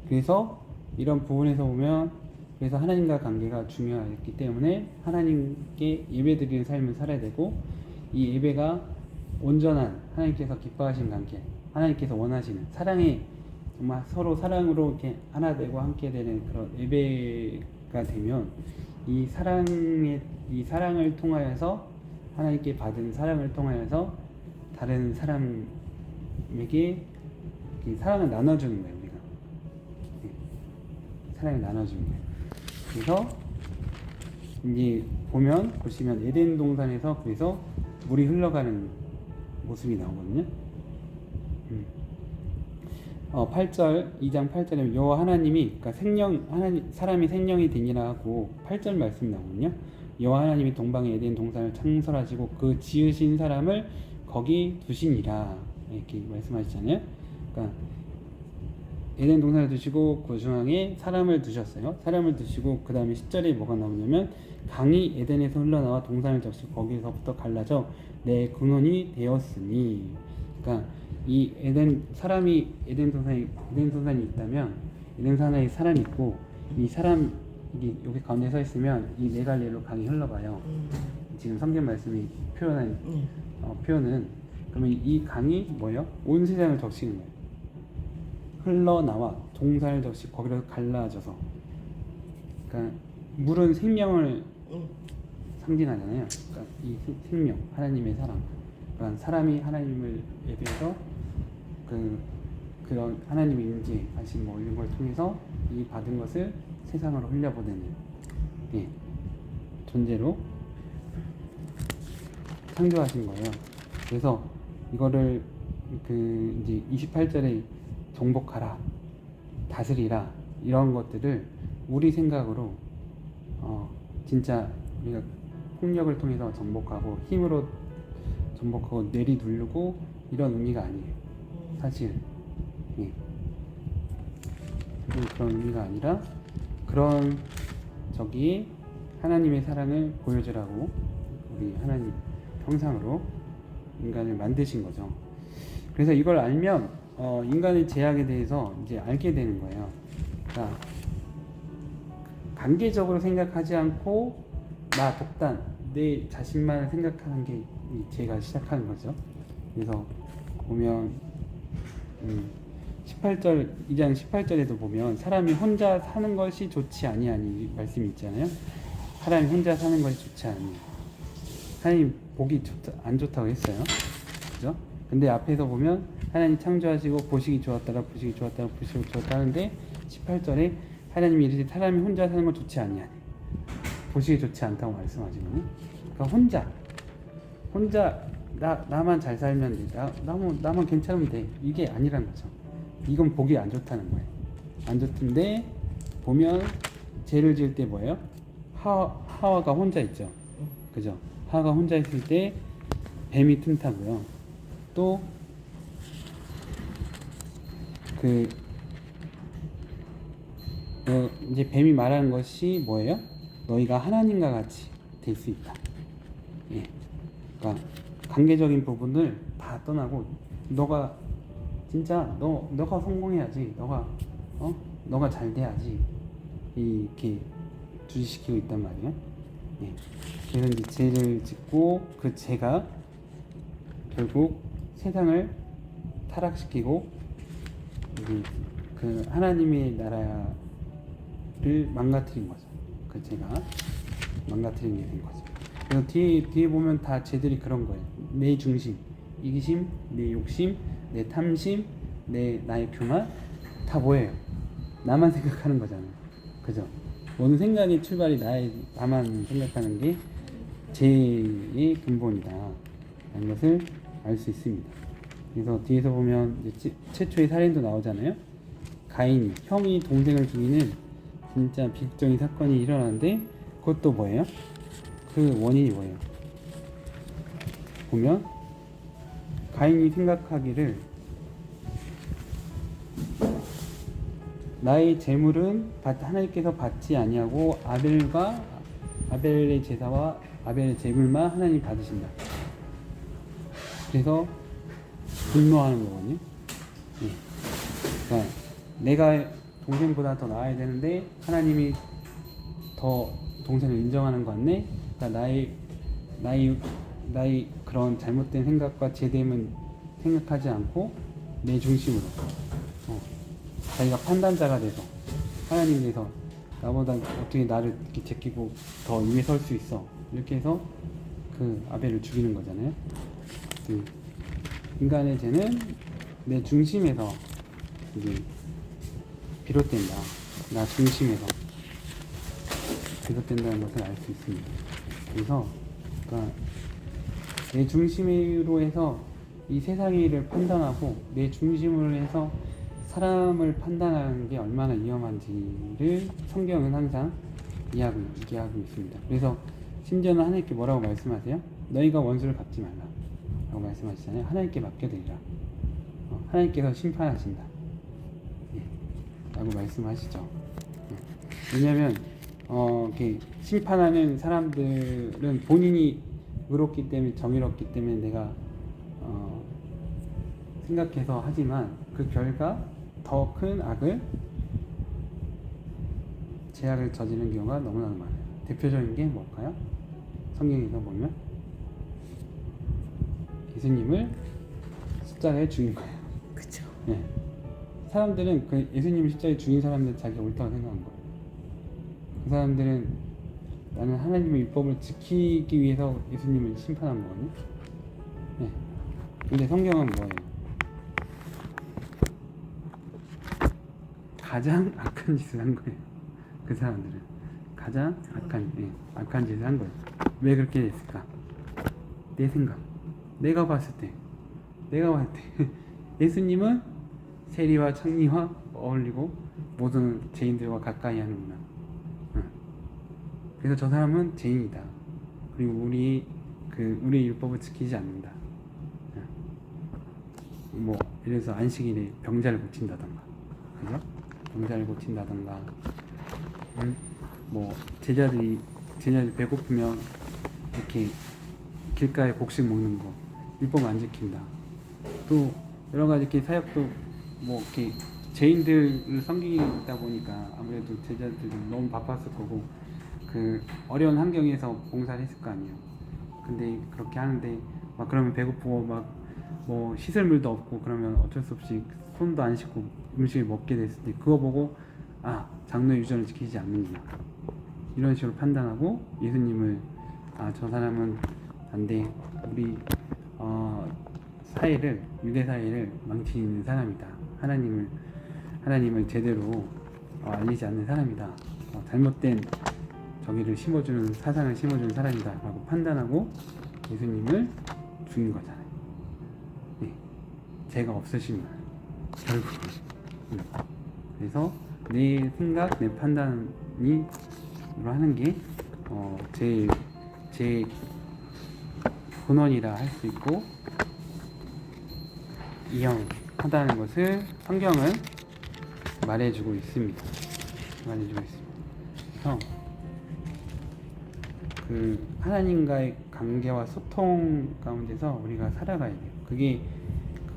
그래서 이런 부분에서 보면 그래서 하나님과 관계가 중요했기 때문에 하나님께 예배드리는 삶을 살아야 되고 이 예배가 온전한 하나님께서 기뻐하시는 관계, 하나님께서 원하시는 사랑의 정말 서로 사랑으로 이렇게 하나 되고 함께 되는 그런 예배가 되면 이 사랑을 통하여서 하나님께 받은 사랑을 통하여서 다른 사람에게 이 사랑을 나눠주는 거예요. 우리가 사랑을 나눠주는 거예요. 그래서 이제 보시면 에덴 동산에서 그래서 물이 흘러가는 모습이 나오거든요. 2장 8절에 여호와 하나님이 그러니까 사람이 생명이 되니라 하고 8절 말씀이 나오거든요. 여호와 하나님이 동방의 에덴 동산을 창설하시고 그 지으신 사람을 거기 두시니라 이렇게 말씀하시잖아요. 그러니까 에덴 동산을 두시고 그 중앙에 사람을 두셨어요. 사람을 두시고 그 다음에 10절에 뭐가 나오냐면 강이 에덴에서 흘러나와 동산을 적시고 거기서부터 갈라져 내 근원이 되었으니. 그러니까 이 사람이 에덴 동산이 있다면 에덴 동산에 사람이 있고 이 사람 여기 가운데 서 있으면 이 네 갈래로 강이 흘러가요. 지금 성경 말씀이 표현한 표현은 그러면 이 강이 뭐예요? 온 세상을 적시는 거예요. 흘러나와 동산을 적시 거기로 갈라져서. 그러니까 물은 생명을 상징하잖아요. 그러니까 이 생명, 하나님의 사랑. 그러니까 사람이 하나님을 예배해서 그런 하나님의 임재하신 뭐 이런 걸 통해서 이 받은 것을 세상으로 흘려보내는 존재로 창조하신 거예요. 그래서 이거를 이제 28절에 정복하라, 다스리라 이런 것들을 우리 생각으로 진짜 우리가 폭력을 통해서 정복하고 힘으로 정복하고 내리누르고 이런 의미가 아니에요. 사실 그런 의미가 아니라 그런 저기 하나님의 사랑을 보여주라고 우리 하나님 형상으로 인간을 만드신 거죠. 그래서 이걸 알면 인간의 제약에 대해서 이제 알게 되는 거예요. 그러니까 관계적으로 생각하지 않고 나 독단 내 자신만 생각하는 게 제가 시작하는 거죠. 그래서 보면 2장 18절에도 보면 사람이 혼자 사는 것이 좋지 아니하니 말씀이 있잖아요. 사람이 혼자 사는 것이 좋지 않니. 하나님 보기 안 좋다고 했어요. 그죠? 근데 앞에서 보면 하나님 창조하시고 보시기 좋았다 하는데 18절에 하나님이 이르시되 사람이 혼자 사는 건 좋지 아니하니. 보시기 좋지 않다고 말씀하시거든요. 그러니까 혼자 나만 잘 살면 돼. 나만 괜찮으면 돼. 이게 아니란 거죠. 이건 보기 안 좋다는 거예요. 안 좋던데 보면 죄를 지을 때 뭐예요? 하와가 혼자 있죠. 그죠? 하와가 혼자 있을 때 뱀이 틈타고요. 또 이제 뱀이 말하는 것이 뭐예요? 너희가 하나님과 같이 될 수 있다. 예. 그러니까 관계적인 부분을 다 떠나고 너가 진짜 너가 성공해야지. 너가 잘 돼야지. 이렇게 주시시키고 있단 말이에요. 예. 그래서 이제 죄를 짓고 그 죄가 결국 세상을 타락시키고 그 하나님의 나라를 망가뜨린 거죠. 그 죄가 망가뜨린 게 된 거죠. 그래서 뒤에 보면 다 죄들이 그런 거예요. 내 중심, 이기심, 내 욕심, 내 탐심, 나의 교만 다 뭐예요? 나만 생각하는 거잖아요. 그죠? 모든 생각의 출발이 나만 생각하는 게 죄의 근본이다 라는 것을 알 수 있습니다. 그래서 뒤에서 보면 이제 최초의 살인도 나오잖아요. 가인이 형이 동생을 죽이는 진짜 비극적인 사건이 일어나는데 그것도 뭐예요? 그 원인이 뭐예요? 보면 가인이 생각하기를 나의 재물은 하나님께서 받지 아니하고 아벨의 제사와 아벨의 재물만 하나님 받으신다. 그래서 분노하는 거거든요. 네. 그러니까 내가 동생보다 더 나아야 되는데 하나님이 더 동생을 인정하는 것 같네. 그러니까 나의 그런 잘못된 생각과 제됨은 생각하지 않고 내 중심으로 자기가 판단자가 돼서 하나님 돼서 나보다 어떻게 나를 이렇게 제끼고 더 위에 설 수 있어 이렇게 해서 그 아벨을 죽이는 거잖아요. 인간의 죄는 내 중심에서 이제 비롯된다. 나 중심에서 비롯된다는 것을 알 수 있습니다. 그래서 그러니까 내 중심으로 해서 이 세상의 일을 판단하고 내 중심으로 해서 사람을 판단하는 게 얼마나 위험한지를 성경은 항상 얘기하고 있습니다. 그래서 심지어는 하나님께 뭐라고 말씀하세요? 너희가 원수를 갚지 말라 라고 말씀하시잖아요. 하나님께 맡겨드리라. 하나님께서 심판하신다. 예, 라고 말씀하시죠. 예. 왜냐하면 이렇게 심판하는 사람들은 본인이 의롭기 때문에 정의롭기 때문에 내가 생각해서 하지만 그 결과 더 큰 죄악을 저지르는 경우가 너무나 많아요. 대표적인 게 뭘까요? 성경에서 보면 예수님을 십자가에 죽인 거예요. 그쵸. 예. 사람들은 그 예수님을 십자가에 죽인 사람들 자기가 옳다고 생각한 거예요. 그 사람들은 나는 하나님의 율법을 지키기 위해서 예수님을 심판한 거거든요. 예. 근데 성경은 뭐예요? 가장 악한 짓을 한 거예요. 그 사람들은 가장 악한 짓을 한 거예요. 왜 그렇게 됐을까? 내 생각, 내가 봤을 때 예수님은 세리와 청리와 어울리고 모든 죄인들과 가까이 하는구나. 그래서 저 사람은 죄인이다. 그리고 우리의 율법을 지키지 않는다. 뭐 예를 들어서 안식일에 병자를 고친다던가, 그죠? 병자를 고친다던가, 뭐 제자들이 배고프면 이렇게 길가에 곡식 먹는 거 율법 안 지킨다. 또 여러 가지 이렇게 사역도 뭐 이렇게 죄인들을 섬기다 보니까 아무래도 제자들이 너무 바빴을 거고 그 어려운 환경에서 봉사를 했을 거 아니에요. 근데 그렇게 하는데 막 그러면 배고프고 막 뭐 씻을 물도 없고 그러면 어쩔 수 없이 손도 안 씻고 음식을 먹게 됐을 때 그거 보고 장로의 유전을 지키지 않는구나 이런 식으로 판단하고 예수님을 저 사람은 안 돼. 우리 유대 사회를 망치는 사람이다. 하나님을 제대로 알리지 않는 사람이다. 잘못된 저기를 사상을 심어주는 사람이다 라고 판단하고 예수님을 죽인 거잖아요. 네. 죄가 없으시면 결국 그래서 내 생각, 내 판단이 하는 게 제 본원이라 할 수 있고 이영하다는 것을 성경은 말해주고 있습니다. 그래서 그 하나님과의 관계와 소통 가운데서 우리가 살아가야 돼요.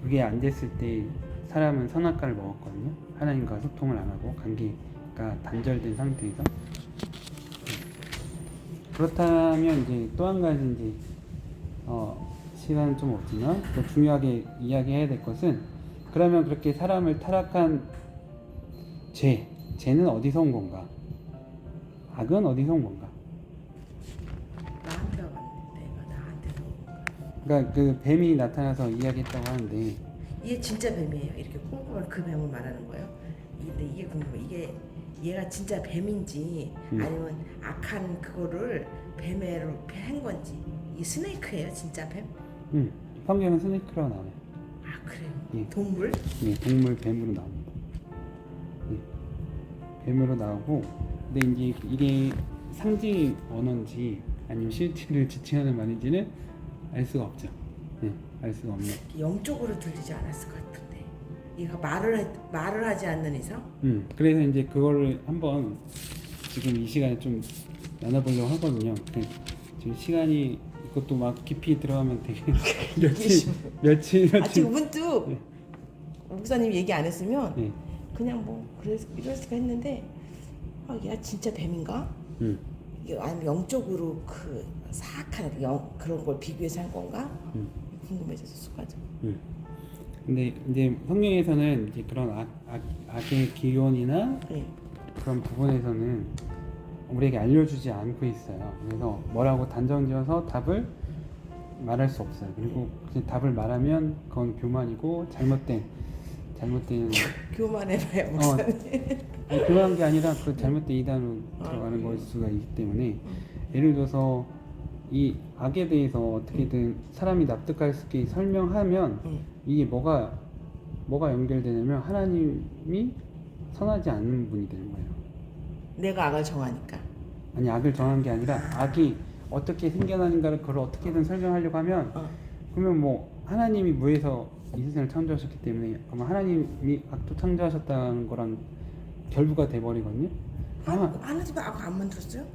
그게 안 됐을 때 사람은 선악과를 먹었거든요. 하나님과 소통을 안 하고 관계가 단절된 상태에서. 그렇다면 이제 또 한 가지 이제 시간은 좀 없지만 또 중요하게 이야기해야 될 것은, 그러면 그렇게 사람을 타락한 죄는 어디서 온 건가? 악은 어디서 온 건가? 나한테 왔는데 내가 나한테서 온 거야. 그러니까 그 뱀이 나타나서 이야기했다고 하는데, 이게 진짜 뱀이에요. 이렇게 꼼꼼한 그 뱀을 말하는 거예요. 근데 이게 궁금해. 이게 얘가 진짜 뱀인지 아니면 악한 그거를 뱀으로 한 건지. 이 스네이크예요, 진짜 뱀? 성경은 스네이크라고 나와요. 아 그래요? 예. 동물? 예, 동물 뱀으로 나옵니다. 예, 뱀으로 나오고, 근데 이제 이게 상징 언어인지 아니면 실체를 지칭하는 말인지는 알 수가 없죠. 예, 알 수가 없네. 영적으로 들리지 않았을 것 같은데. 얘가 말을 하지 않는 이상? 그래서 이제 그거를 한번 지금 이 시간에 좀 나눠보려고 하거든요. 지금 시간이 이것도 막 깊이 들어가면 되게 며칠 지금 문득 네. 목사님 얘기 안 했으면 네. 그냥 뭐 이럴 수가 했는데, 얘가 진짜 뱀인가? 이게 아니면 영적으로 그 사악한 그런 걸 비교해서 한 건가? 궁금해져서 순간적. 근데 이제 성경에서는 이제 그런 악의 기원이나 네. 그런 부분에서는 우리에게 알려주지 않고 있어요. 그래서 뭐라고 단정지어서 답을 말할 수 없어요. 그리고 그 답을 말하면 그건 교만이고 잘못된 교만해봐야 목사님. 아니, 교만한 게 아니라 그 잘못된 이단으로 들어가는 걸 수가 있기 때문에, 예를 들어서 이 악에 대해서 어떻게든 사람이 납득할 수 있게 설명하면 이게 뭐가 연결되냐면 하나님이 선하지 않는 분이 되는 거예요. 내가 악을 정하니까. 아니, 악을 정한 게 아니라 악이 어떻게 생겨나는가를 그걸 어떻게든 설명하려고 하면 그러면 뭐 하나님이 무에서 이 세상을 창조하셨기 때문에 그러면 하나님이 악도 창조하셨다는 거랑 결부가 돼버리거든요. 하나님 악 안 만들었어요?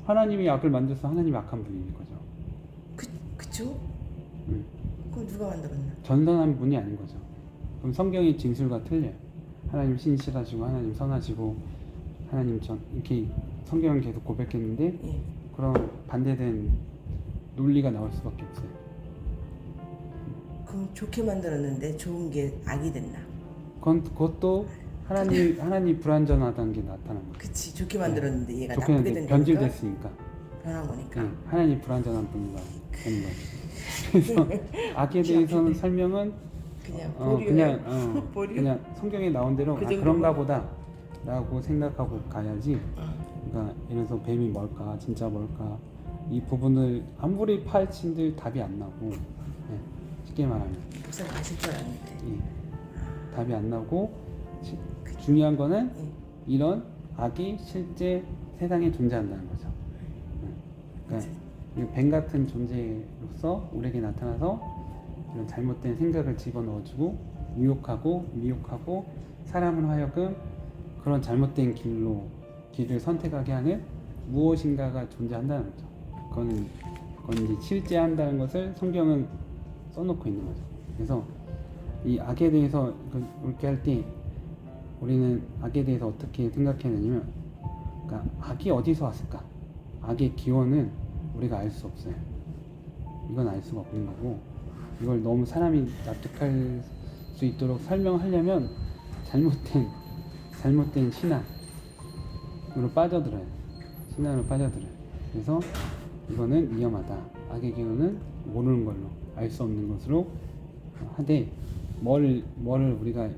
하나님이 악을 만들어서 하나님이 악한 분인 거죠. 그쵸? 그럼 누가 만들었나? 전선한 분이 아닌 거죠. 그럼 성경의 진술과 틀려요. 하나님 신실하시고 하나님 선하시고 하나님 이렇게 성경은 계속 고백했는데 예. 그런 반대된 논리가 나올 수밖에 없어요. 그럼 좋게 만들었는데 좋은 게 악이 됐나? 그것도 하나님 불완전하다는 게 나타난 거예요. 그치, 좋게 만들었는데 얘가 좋게 나쁘게 된 거니까 변질됐으니까. 변한 거니까. 하나님 불완전한 분이가 되는 거예요. 그래서 악에 대해서는 설명은 그냥 성경에 나온 대로 그런가 보다라고 생각하고 가야지. 그러니까 예를 들어서 뱀이 뭘까, 진짜 뭘까, 이 부분을 아무리 파헤친들 답이 안 나고, 쉽게 말하면 목사님 아실 줄 알았는데. 답이 안 나고, 중요한 거는 이런 악이 실제 세상에 존재한다는 거죠. 그러니까 뱀 같은 존재로서 우리에게 나타나서 이런 잘못된 생각을 집어넣어주고 미혹하고 사람을 하여금 그런 잘못된 길을 선택하게 하는 무엇인가가 존재한다는 거죠. 그건 이제 실제한다는 것을 성경은 써놓고 있는 거죠. 그래서 이 악에 대해서 이렇게 할 때 우리는 악에 대해서 어떻게 생각해내냐면, 그러니까 악이 어디서 왔을까? 악의 기원은 우리가 알 수 없어요. 이건 알 수가 없는 거고, 이걸 너무 사람이 납득할 수 있도록 설명하려면 잘못된 신앙으로 빠져들어요. 신앙으로 빠져들어요. 그래서 이거는 위험하다. 악의 기원은 모르는 걸로, 알 수 없는 것으로 하되, 뭐를 우리가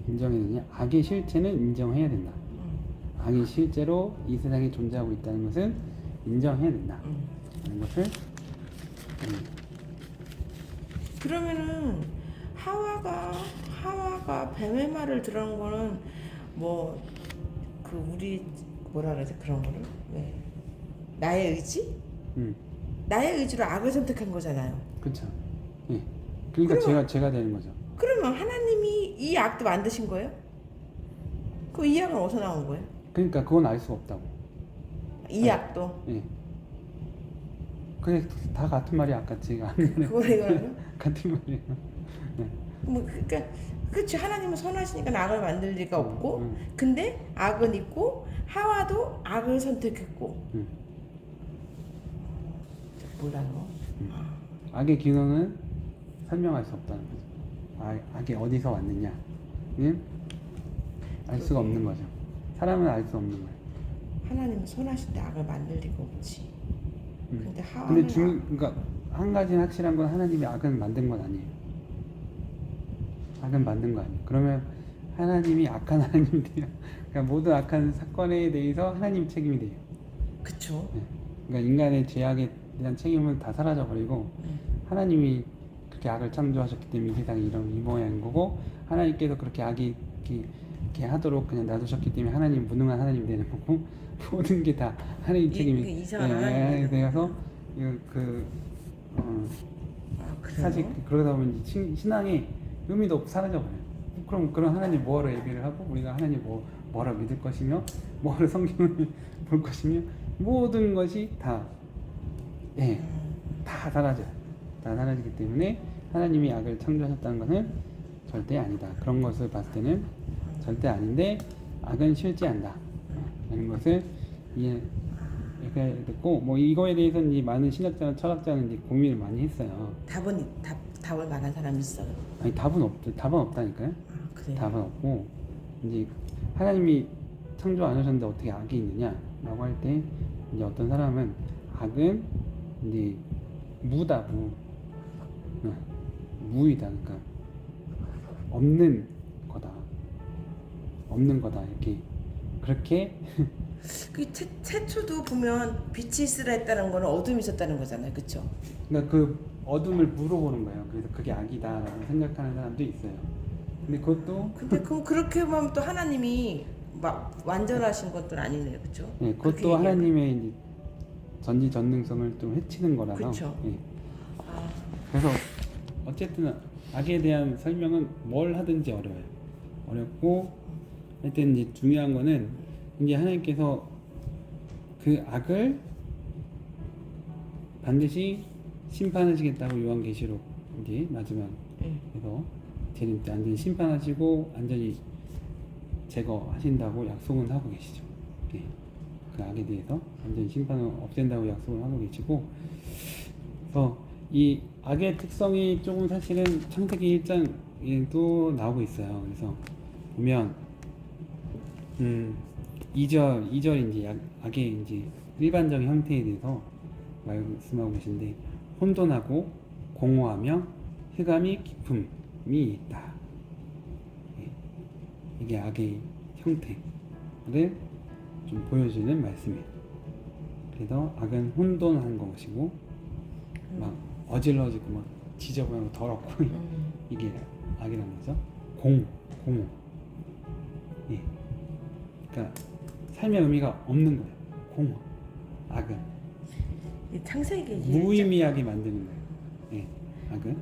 인정해야 되냐? 악의 실체는 인정해야 된다. 악이 실제로 이 세상에 존재하고 있다는 것은 인정해야 된다. 라는 것을 그러면은 하와가 뱀의 말을 들은 거는 뭐 그 우리 뭐라 그러지 그런 거를 왜 나의 의지? 나의 의지로 악을 선택한 거잖아요. 그렇죠. 예. 그러니까 제가 되는 거죠. 그러면 하나님이 이 악도 만드신 거예요? 그 이 악은 어디서 나온 거예요? 그러니까 그건 알 수가 없다고. 이 악도 예. 그게 다 같은 말이 아까 제가 그거를 이거는요? 같은 말이에요. 네. 뭐 그러니까 그렇지 하나님은 선하시니까 악을 만들 리가 없고 근데 악은 있고 하와도 악을 선택했고 몰라요. 악의 기능은 설명할 수 없다는 거죠. 악이 어디서 왔느냐는 알 수가 없는 거죠. 사람은 알 수 없는 거예요. 하나님은 선하신데 악을 만들 리가 없지. 근데 하와는 그러니까 한 가지는 확실한 건 하나님이 악은 만든 건 아니에요. 악은 만든 거 아니에요. 그러면 하나님이 악한 하나님이 돼요. 그러니까 모든 악한 사건에 대해서 하나님 책임이 돼요. 그쵸. 네. 그러니까 인간의 죄악에 대한 책임은 다 사라져 버리고 하나님이 그렇게 악을 창조하셨기 때문에 이 세상이 이 모양인 거고 하나님께서 그렇게 악이 이렇게 하도록 그냥 놔두셨기 때문에 하나님 무능한 하나님이 되는 거고 모든 게 다 하나님 책임이 이상한 하나님이 되어서 사실 그러다 보면 신앙의 의미도 사라져 버려요. 그럼 그런 하나님 뭐하러 예배를 하고 우리가 하나님 뭐하러 믿을 것이며 뭐하러 성경을 볼 것이며 모든 것이 다 사라져요. 다 사라지기 때문에 하나님이 악을 창조하셨다는 것은 절대 아니다. 그런 것을 봤을 때는 절대 아닌데 악은 실제한다. 라는 것을 이해해야 됐고 뭐 이거에 대해서는 이제 많은 신학자나 철학자는 이제 고민을 많이 했어요. 답을 말한 사람이 있어요. 아니 답은 없다니까요. 그래요? 답은 없고 이제 하나님이 창조 안 하셨는데 어떻게 악이 있느냐라고 할 때 이제 어떤 사람은 악은 이제 무다 무이다 그러니까 없는 거다 이렇게 그렇게 그 태초도 보면 빛이 있으라 했다는 거는 어둠이 있었다는 거잖아요, 그렇죠? 그러니까 그 어둠을 물어보는 거예요. 그래서 그게 악이다라고 생각하는 사람도 있어요. 근데 그것도 근데 그렇게 보면 또 하나님이 막 완전하신 것도 아니네요, 그렇죠? 네, 그것도 하나님의 이제 전지전능성을 좀 해치는 거라서. 그렇죠. 예. 그래서 어쨌든 악에 대한 설명은 뭘 하든지 어렵고 하여튼 이제 중요한 거는 이제 하나님께서 그 악을 반드시 심판하시겠다고 요한계시록 이제 마지막에서 재림 때 완전히 심판하시고 완전히 제거하신다고 약속은 하고 계시죠. 예. 그 악에 대해서 완전히 심판을 없앤다고 약속을 하고 계시고, 그래서 이 악의 특성이 조금 사실은 창세기 1장에도 나오고 있어요. 그래서 보면 2절 이제 악의 이제 일반적인 형태에 대해서 말씀하고 계신데 혼돈하고 공허하며 흑암이 깊음이 있다. 예. 이게 악의 형태를 좀 보여주는 말씀이에요. 그래서 악은 혼돈한 것이고 막 어질러지고 막 지저분하고 더럽고 이게 악이라는 거죠. 공허. 예. 그러니까 삶의 의미가 없는 거예요. 공허. 악은 창세기 무의미하게 만드는 거예요. 예. 악은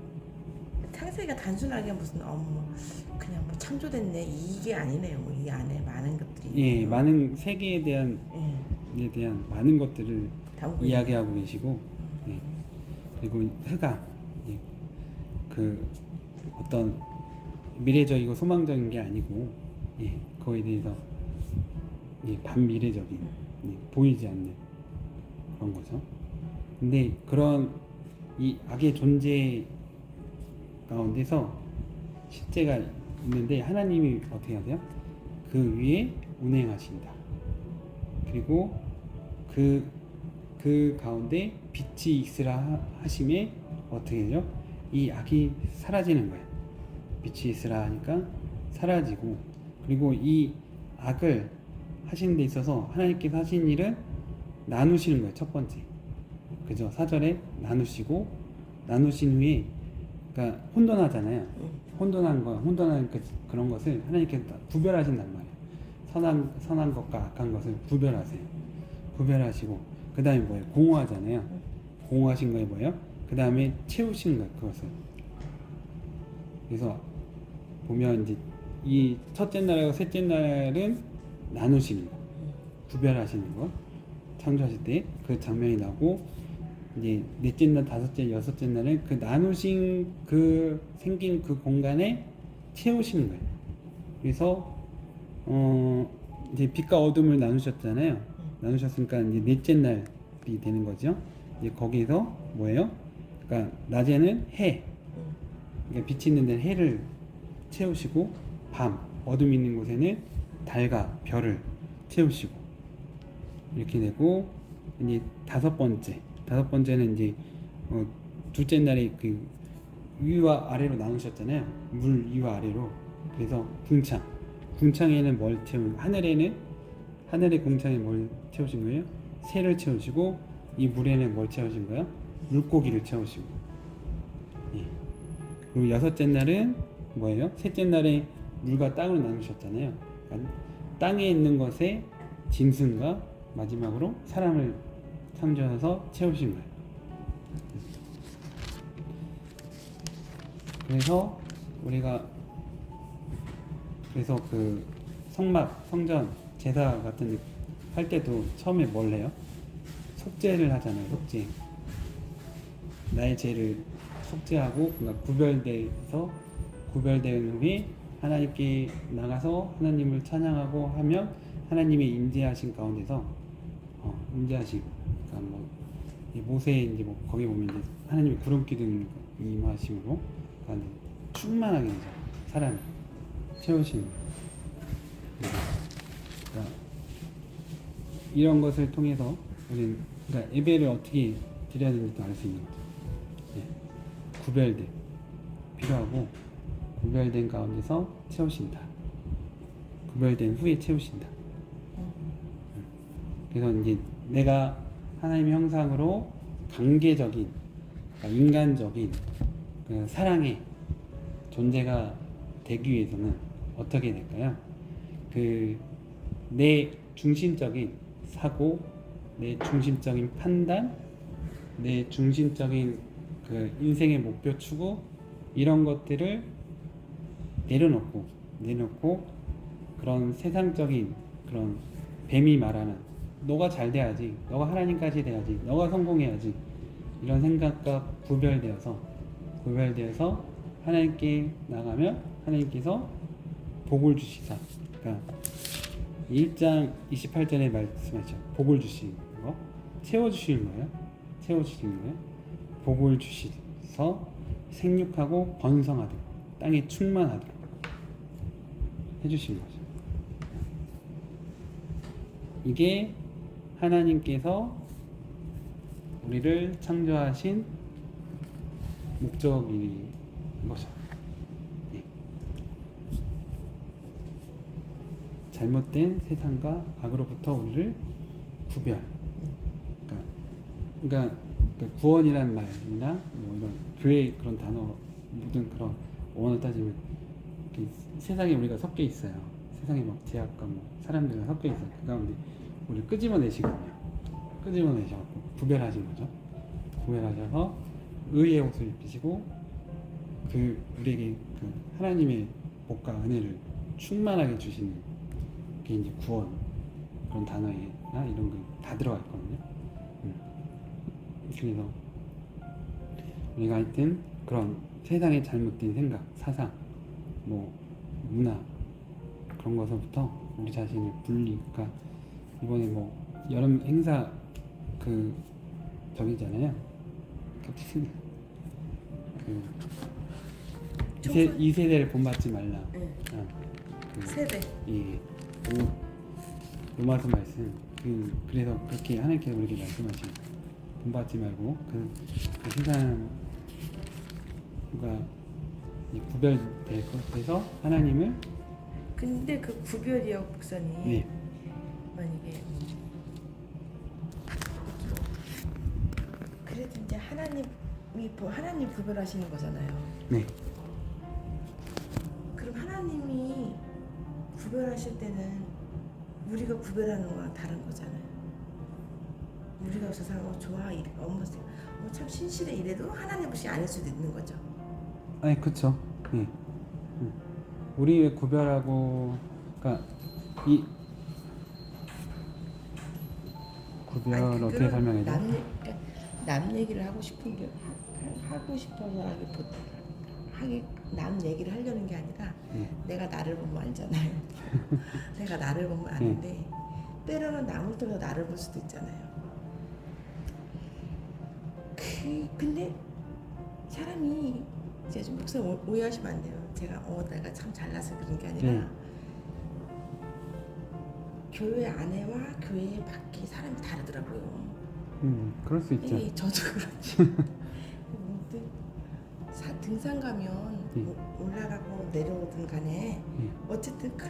창세기가 단순하게 무슨 그냥 뭐 창조됐네 이게 아니네요. 이 안에 많은 것들이 예, 많은 세계에 대한 많은 것들을 담고 이야기하고 계시고, 예. 그리고 흑암, 예. 그 어떤 미래적이고 소망적인 게 아니고, 예. 그거에 대해서 반미래적인, 보이지 않는 그런 거죠. 근데 그런 이 악의 존재 가운데서 실제가 있는데 하나님이 어떻게 하세요? 그 위에 운행하신다. 그리고 그 가운데 빛이 있으라 하심에 어떻게 되죠? 이 악이 사라지는 거예요. 빛이 있으라 하니까 사라지고, 그리고 이 악을 하시는 데 있어서 하나님께서 하신 일은 나누시는 거예요. 첫 번째. 그죠? 4절에 나누시고, 나누신 후에 그러니까 혼돈하잖아요. 혼돈한 거, 혼돈한 그런 것을 하나님께서 다 구별하신단 말이에요. 선한 것과 악한 것을 구별하세요. 구별하시고 그 다음에 뭐예요? 공허하잖아요. 공허하신 거에 뭐예요? 그 다음에 채우시는 거예요. 그것을. 그래서 보면 이제 이 첫째 날하고 셋째 날은 나누시는 거, 구별하시는 거, 창조하실 때 그 장면이 나고, 이제 넷째 날, 다섯째, 여섯째 날은 그 나누신 그 생긴 그 공간에 채우시는 거예요. 그래서 이제 빛과 어둠을 나누셨잖아요. 나누셨으니까 이제 넷째 날이 되는 거죠. 이제 거기서 뭐예요? 그러니까 낮에는 해, 그러니까 빛이 있는 데는 해를 채우시고, 밤, 어둠이 있는 곳에는 달과 별을 채우시고, 이렇게 되고, 이제 다섯 번째는 이제 둘째 날에 그 위와 아래로 나누셨잖아요. 물 위와 아래로. 그래서 궁창에는 뭘 채우는, 하늘의 궁창에 뭘 채우신 거예요? 새를 채우시고, 이 물에는 뭘 채우신 거예요? 물고기를 채우시고. 예. 그리고 여섯째 날은 뭐예요? 셋째 날에 물과 땅으로 나누셨잖아요. 그러니까 땅에 있는 것에 짐승과 마지막으로 사람을 창조해서 채우신 거예요. 그래서 우리가 그 성전, 제사 같은 데 할 때도 처음에 뭘 해요? 속죄를 하잖아요. 속죄. 나의 죄를 속죄하고, 그러니까 구별된 후에 하나님께 나가서 하나님을 찬양하고 하면 하나님의 임재하신 가운데서 임재하신, 그러니까 뭐 모세 이제 뭐 거기 보면 이제 하나님의 구름 기둥 임하심으로, 그러니까 충만하게 이제 사람을 채우시는 거예요. 그러니까 이런 것을 통해서 우리는, 그러니까 예배를 어떻게 드려야 되는지도 알 수 있는 거죠. 예. 구별됨 필요하고, 구별된 가운데서 채우신다. 구별된 후에 채우신다. 그래서 이제 내가 하나님의 형상으로 관계적인, 그러니까 인간적인 그 사랑의 존재가 되기 위해서는 어떻게 될까요? 그 내 중심적인 사고, 내 중심적인 판단, 내 중심적인 그 인생의 목표 추구, 이런 것들을 내려놓고 그런 세상적인, 그런 뱀이 말하는 너가 잘 돼야지, 너가 하나님까지 돼야지, 너가 성공해야지, 이런 생각과 구별되어서 하나님께 나가면 하나님께서 복을 주시사, 그러니까 1장 28절에 말씀하셨죠. 복을 주시는 거, 채워주시는 거예요. 복을 주시서 생육하고 번성하도록, 땅에 충만하도록 해주시는 거죠. 이게 하나님께서 우리를 창조하신 목적인 거죠. 예. 잘못된 세상과 악으로부터 우리를 구별. 그러니까 구원이라는 말이나 뭐 이런 교회 그런 단어, 모든 그런 원어 따지면 세상에 우리가 섞여 있어요. 세상에 막 제약과 뭐 사람들과 섞여 있어요. 그 가운데 우리를 끄집어내시거든요. 끄집어내셔갖고 구별하신 거죠. 구별하셔서 의의 옷을 입히시고, 그 우리에게 그 하나님의 복과 은혜를 충만하게 주시는 게 이제 구원, 그런 단어에나 이런 거 다 들어가 있거든요. 그래서 우리가 하여튼 그런 세상의 잘못된 생각, 사상, 뭐 문화, 그런 것부터 우리 자신을 분리가, 이번에 뭐 여름 행사 그 저기잖아요. 이 세대를 본받지 말라. 네. 그 세대. 예. 로마서 말씀. 그래서 그렇게 하나님께서 우리에게 말씀하신, 본받지 말고 그 세상과 구별될 것에서 하나님을. 근데 그 구별이요, 목사님. 네. 만약에 그래도 이제 하나님 하나님 구별하시는 거잖아요. 네. 그럼 하나님이 구별하실 때는 우리가 구별하는 거랑 다른 거잖아요. 우리가 저 사람 좋아, 참 신실해 이래도 하나님 것이 아닐 수도 있는 거죠. 아니 그쵸. 예. 우리 왜 구별하고 그러니까 이 구별 어떻게 그건 설명해야 돼? 남 얘기를 하고 싶은 게 하고 싶어서 남 얘기를 하려는 게 아니라 내가 나를 보면 알잖아요. 내가 나를 보면 아는데 때로는 남을 통해서 나를 볼 수도 있잖아요. 근데 사람이 이제 좀 목사님 오해하시면 안 돼요. 제가 내가 참 잘나서 그런 게 아니라 교회 안에와 교회 밖에 사람이 다르더라고요. 그럴 수 있죠. 저도 그렇지. 등산 가면 올라가고 내려오든 간에 어쨌든 그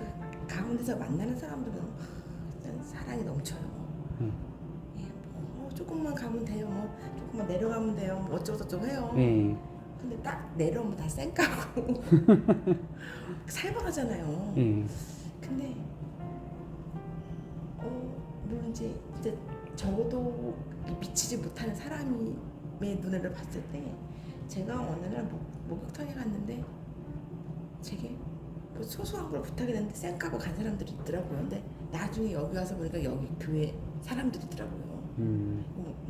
가운데서 만나는 사람들은 사랑이 넘쳐요. 조금만 가면 돼요. 조금만 내려가면 돼요. 어쩌고저쩌고 해요. 근데 딱 내려오면 다 쌩까고 살벌하잖아요. 근데 물론 이제 적어도 미치지 못하는 사람의 눈으로 봤을 때 제가 어느 날 목욕탕에 갔는데 제게 뭐 소소한 걸 부탁했는데 쌩까고 간 사람들이 있더라고요. 근데 나중에 여기 와서 보니까 여기 교회 사람들이더라고요.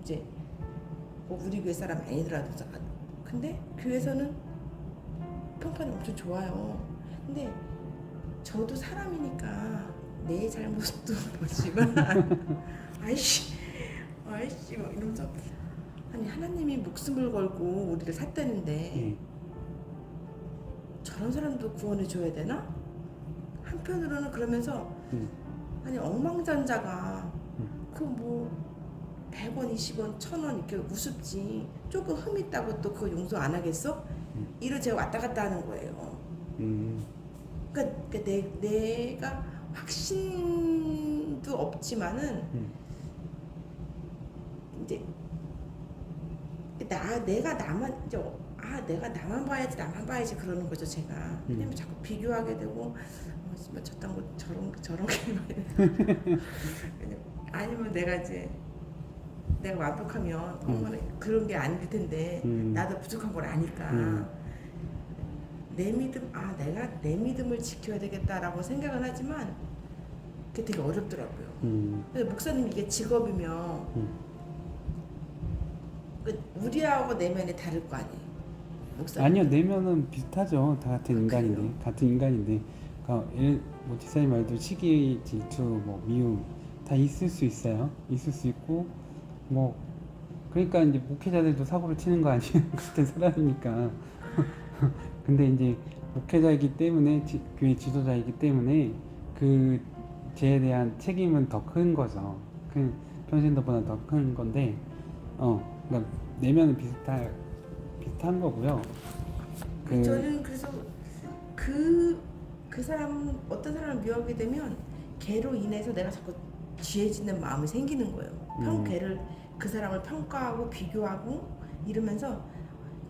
이제 우리 교회 사람 아니더라도 근데 교회에서는 평판이 엄청 좋아요. 근데 저도 사람이니까 내 잘못도 보지만 아이씨 뭐 이러면서 아니 하나님이 목숨을 걸고 우리를 샀다는데 저런 사람도 구원해 줘야 되나? 한편으로는 그러면서 아니 억만장자가 그 뭐 100원, 20원, 1000원 이렇게 우습지 조금 흠 있다고 또 그거 용서 안 하겠어? 이러 제가 왔다 갔다 하는 거예요. 그러니까 내가 확신도 없지만은 이제 내가 나만 봐야지 그러는 거죠 제가. 왜냐면 자꾸 비교하게 되고 저딴 거 저런 게 아니면 내가 완벽하면 그런 게 아닐 텐데 나도 부족한 걸 아니까 내 믿음 내가 내 믿음을 지켜야 되겠다라고 생각은 하지만 그게 되게 어렵더라고요. 근데 목사님 이게 직업이면 우리하고 내면이 다를 거 아니에요. 목사님. 아니요, 내면은 비슷하죠. 다 같은 인간인데, 그래요? 같은 인간인데, 그러니까 뭐 지사님 말도 시기, 질투, 뭐 미움 다 있을 수 있어요. 있을 수 있고, 뭐 그러니까 이제 목회자들도 사고를 치는 거 아니에요? 같은 사람이니까. 근데 이제 목회자이기 때문에 교회 지도자이기 때문에 그 죄에 대한 책임은 더 큰 거죠. 그 평신도보다 더 큰 건데, 그러니까 내면은 비슷한 거고요. 저는 그래서 그 사람 어떤 사람을 미워하게 되면 걔로 인해서 내가 자꾸 죄짓는 마음이 생기는 거예요. 걔를 그 사람을 평가하고 비교하고 이러면서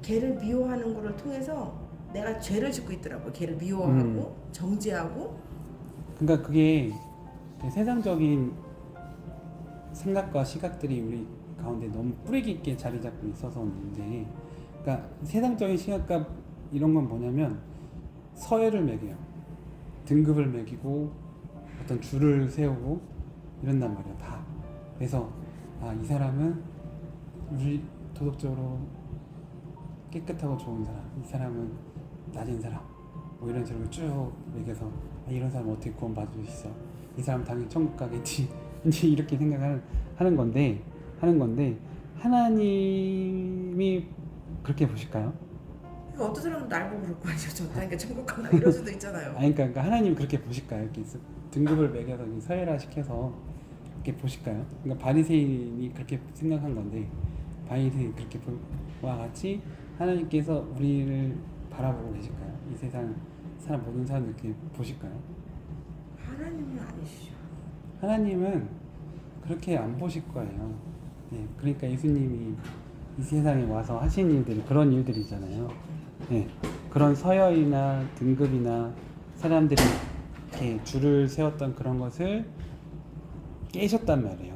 걔를 미워하는 거를 통해서 내가 죄를 짓고 있더라고요. 걔를 미워하고 정죄하고. 그러니까 그게 세상적인 생각과 시각들이 우리 가운데 너무 뿌리 깊게 자리 잡고 있어서 문제. 그러니까 세상적인 시각과 이런 건 뭐냐면 서열을 매겨요. 등급을 매기고 어떤 줄을 세우고 이런단 말이야. 다. 그래서 이 사람은 우리 도덕적으로 깨끗하고 좋은 사람, 이 사람은 낮은 사람, 뭐 이런 식으로 쭉 매겨서 이런 사람 어떻게 구원 받을 수 있어? 이 사람 당연히 천국 가겠지. 이제 이렇게 하는 건데 하나님이 그렇게 보실까요? 그러니까 어떤 사람은 날 보고 그럴 거 아니에요. 저 그러니까 천국 간다 이럴 수도 있잖아요. 그러니까 하나님 그렇게 보실까요? 이렇게 등급을 매겨서 서열화 시켜서 이렇게 보실까요? 그러니까 바리새인이 그렇게 생각한 건데 바리새인이 그렇게 보와 같이 하나님께서 우리를 바라보고 계실까요? 이 세상 사람 모든 사람들 이렇게 보실까요? 하나님은 아니시죠. 하나님은 그렇게 안 보실 거예요. 네, 그러니까 예수님이 이 세상에 와서 하신 일들이 그런 일들이잖아요. 예. 그런 서열이나 등급이나 사람들이 이렇게 줄을 세웠던 그런 것을 깨셨단 말이에요.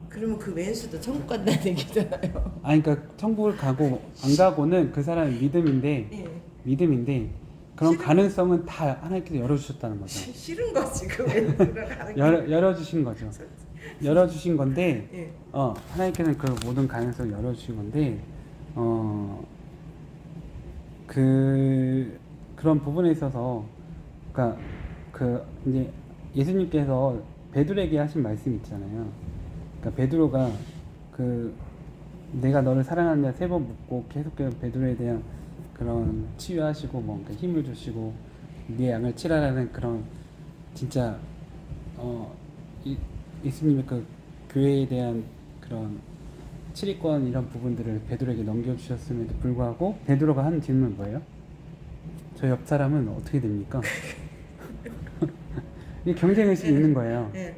그러면 그 왼수도 천국 간다는 얘기잖아요. 그러니까 천국을 가고 안 가고는 그 사람의 믿음인데 예. 그런 싫은- 가능성은 다 하나님께서 열어주셨다는 거죠. 싫은 거지 그 왼수가 가는 게. 열어주신 거죠. 열어주신 건데 예. 하나님께서는 그 모든 가능성을 열어주신 건데 그런 부분에 있어서 그러니까 그 이제 예수님께서 베드로에게 하신 말씀이 있잖아요. 그러니까 베드로가 그 내가 너를 사랑한다 3번 묻고 계속해서 베드로에 대한 그런 치유하시고 뭐 그러니까 힘을 주시고 네 양을 치라라는 그런 진짜 예수님의 그 교회에 대한 그런 치리권 이런 부분들을 베드로에게 넘겨주셨음에도 불구하고 베드로가 한 질문은 뭐예요? 저 옆 사람은 어떻게 됩니까? 이 경쟁의식이 있는 거예요. 예.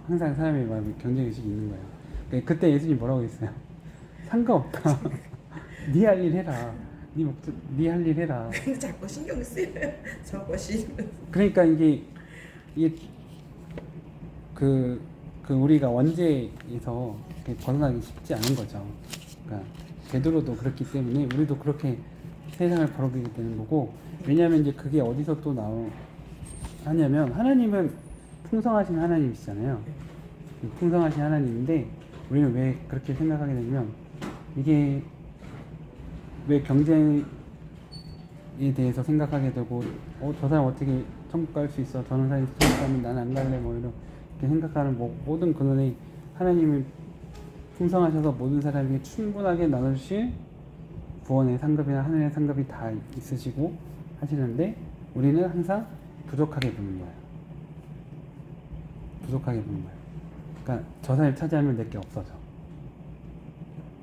항상 사람의 마음에 경쟁의식이 있는 거예요. 그때 예수님 뭐라고 했어요? 상관없다. 네 할 일 해라. 네 할 일 해라. 근데 자꾸 신경 쓰여요. 저거 싫으면. 그러니까 이게 그 우리가 원죄에서 벗어나기 쉽지 않은 거죠. 그러니까 베드로도 그렇기 때문에 우리도 그렇게 세상을 벌어들이게 되는 거고, 왜냐하면 이제 그게 어디서 또 하냐면 하나님은 풍성하신 하나님이시잖아요. 풍성하신 하나님인데 우리는 왜 그렇게 생각하게 되냐면 이게 왜 경쟁에 대해서 생각하게 되고 저 사람 어떻게 천국 갈 수 있어? 저런 사람이 천국 가면 나는 안 갈래? 뭐 이렇게 생각하는 모든 근원에 하나님이 풍성하셔서 모든 사람에게 충분하게 나눠주실 구원의 상급이나 하늘의 상급이 다 있으시고 하시는데 우리는 항상 부족하게 보는 거예요. 부족하게 보는 거예요. 그러니까 저 사람을 차지하면 내게 없어져.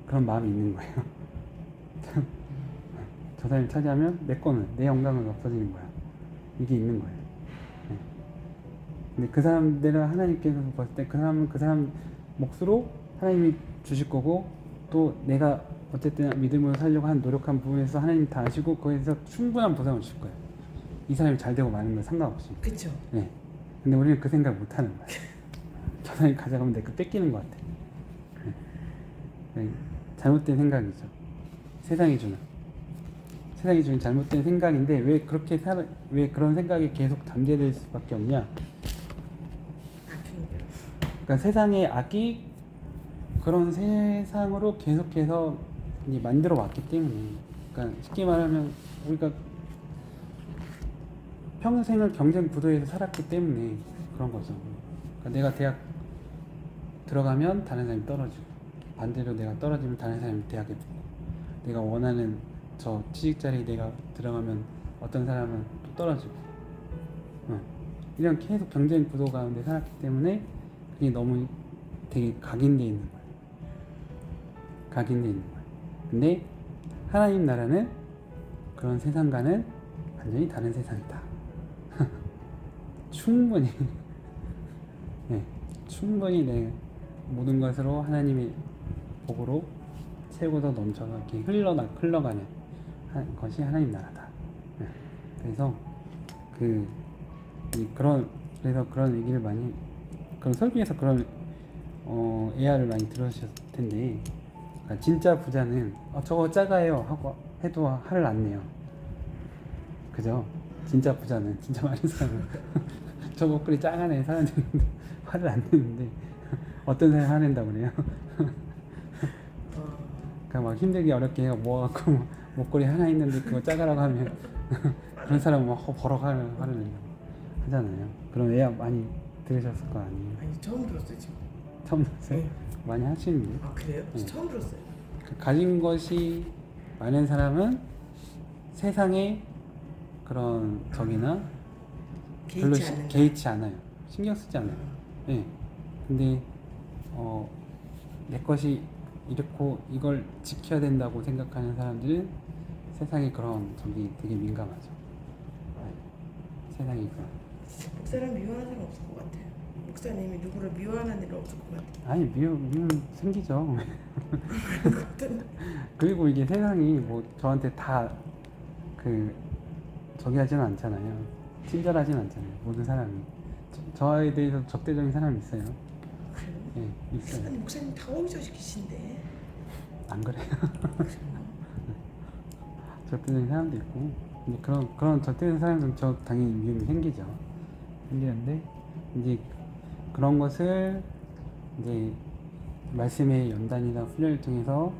그런 마음이 있는 거예요. 저 사람을 차지하면 내 거는, 내 영광은 없어지는 거야. 이게 있는 거예요. 네. 근데 그 사람들은 하나님께서 봤을 때 그 사람은 그 사람 몫으로 하나님이 주실 거고, 또 내가 어쨌든 믿음으로 살려고 한 노력한 부분에서 하나님 다 아시고 거기서 충분한 보상을 주실 거예요. 이 사람이 잘 되고 마는 건 상관없이. 그쵸. 네. 근데 우리는 그 생각 못 하는 거야. 저 사람이 가져가면 내 거 뺏기는 것 같아. 네. 잘못된 생각이죠. 세상이 주는 잘못된 생각인데 왜 그런 생각이 계속 잠재될 수밖에 없냐? 그러니까 세상의 악이 그런 세상으로 계속해서 이제 만들어 왔기 때문에, 그러니까 쉽게 말하면 우리가 평생을 경쟁 구도에서 살았기 때문에 그런 거죠. 그러니까 내가 대학 들어가면 다른 사람이 떨어지고, 반대로 내가 떨어지면 다른 사람이 대학에 붙고, 내가 원하는 저 취직 자리에 내가 들어가면 어떤 사람은 또 떨어지고, 이런 계속 경쟁 구도 가운데 살았기 때문에 그게 너무 되게 각인돼 있는 거예요. 각인돼 있는 거예요. 근데 하나님 나라는 그런 세상과는 완전히 다른 세상이다. 충분히 네, 충분히 내 모든 것으로 하나님의 복으로 채우고서 넘쳐서 이렇게 흘러가는 것이 하나님 나라다. 네. 그래서 그래서 그런 얘기를 많이, 그런 설교에서 그런 예화를 많이 들으셨을 텐데, 그러니까 진짜 부자는 저거 작아요 하고 해도 화를 안 내요. 그죠? 진짜 부자는, 진짜 많은 사람은 저 목걸이 작아네 사람들이 화를 안 내는데 어떤 사람이 화낸다고 그래요? 그러니까 막 힘들게 어렵게 해가 모아갖고 목걸이 하나 있는데 그거 작아라고 하면 그런 사람은 막 버럭 화를 낸다고 하잖아요. 그런 예화 많이 들으셨을 거 아니에요? 아니 처음 들었어요 지금. 처음 들었어요? 네. 많이 하시는데. 아 그래요? 네. 처음 들었어요. 가진 것이 많은 사람은 세상에 그런 적이나 별로 개의치 않아요. 신경 쓰지 않아요. 네. 근데 내 것이 이렇고 이걸 지켜야 된다고 생각하는 사람들은 세상에 그런 적이 되게 민감하죠. 네. 세상이 그런. 목사님 미워하는 사람 없을 것 같아요. 목사님이 누구를 미워하는 일은 없을 것 같아요. 아니 미움 생기죠. 그리고 이게 세상이 뭐 저한테 다 저기 하지는 않잖아요. 친절하진 않잖아요. 모든 사람이. 저에 대해서 적대적인 사람이 있어요. 그래요? 예, 있어요. 아니 목사님 다원적이신데. 안 그래요? 적대적인 사람도 있고, 이제 그런 적대적인 사람들은 저 당연히 미움이 생기죠. 생기는데, 이제 그런 것을 이제 말씀의 연단이나 훈련을 통해서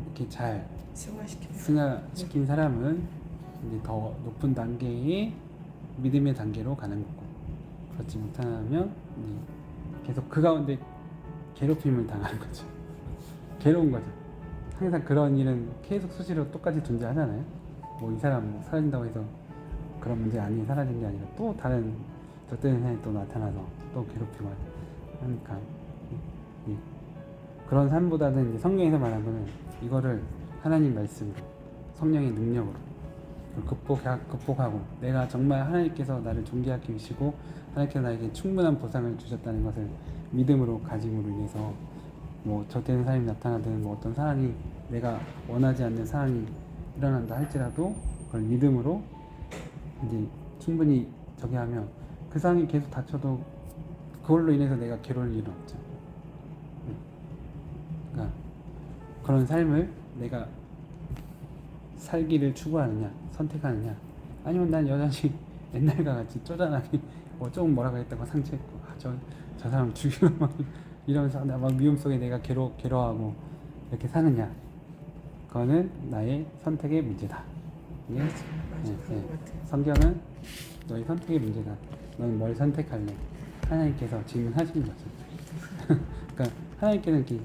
이렇게 잘 승화시킨 사람은 이제 더 높은 단계의 믿음의 단계로 가는 거고, 그렇지 못하면 이제 계속 그 가운데 괴롭힘을 당하는 거죠. 괴로운 거죠. 항상 그런 일은 계속 수시로 똑같이 존재하잖아요. 뭐 이 사람 뭐 사라진다고 해서 그런 문제 아닌 사라진 게 아니라 또 다른 적대적인 사람이 또 나타나서 또 괴롭히고 하니까 그런 삶보다는 이제 성경에서 말한 거는 이거를 하나님 말씀으로 성령의 능력으로 극복하고 내가 정말 하나님께서 나를 존귀하게 계시고 하나님께서 나에게 충분한 보상을 주셨다는 것을 믿음으로 가짐으로 인해서 뭐 적대적인 사람이 나타나든 뭐 어떤 상황이 내가 원하지 않는 상황이 일어난다 할지라도 그걸 믿음으로 이제 충분히 저기 하면 그 상황이 계속 닥쳐도 그걸로 인해서 내가 괴로울 일은 없죠. 그러니까 그런 삶을 내가 살기를 추구하느냐 선택하느냐 아니면 난 여전히 옛날과 같이 쪼잔하게 뭐 조금 뭐라고 했다고 상처했고 저 사람 죽이고 막 이러면서 나 막 미움 속에 내가 괴로워하고 이렇게 사느냐 그거는 나의 선택의 문제다. 예? 맞아, 그런 것 같아요. 성경은 너의 선택의 문제다. 너는 뭘 선택할래? 하나님께서 질문하시는 거죠. 그러니까 하나님께는 이렇게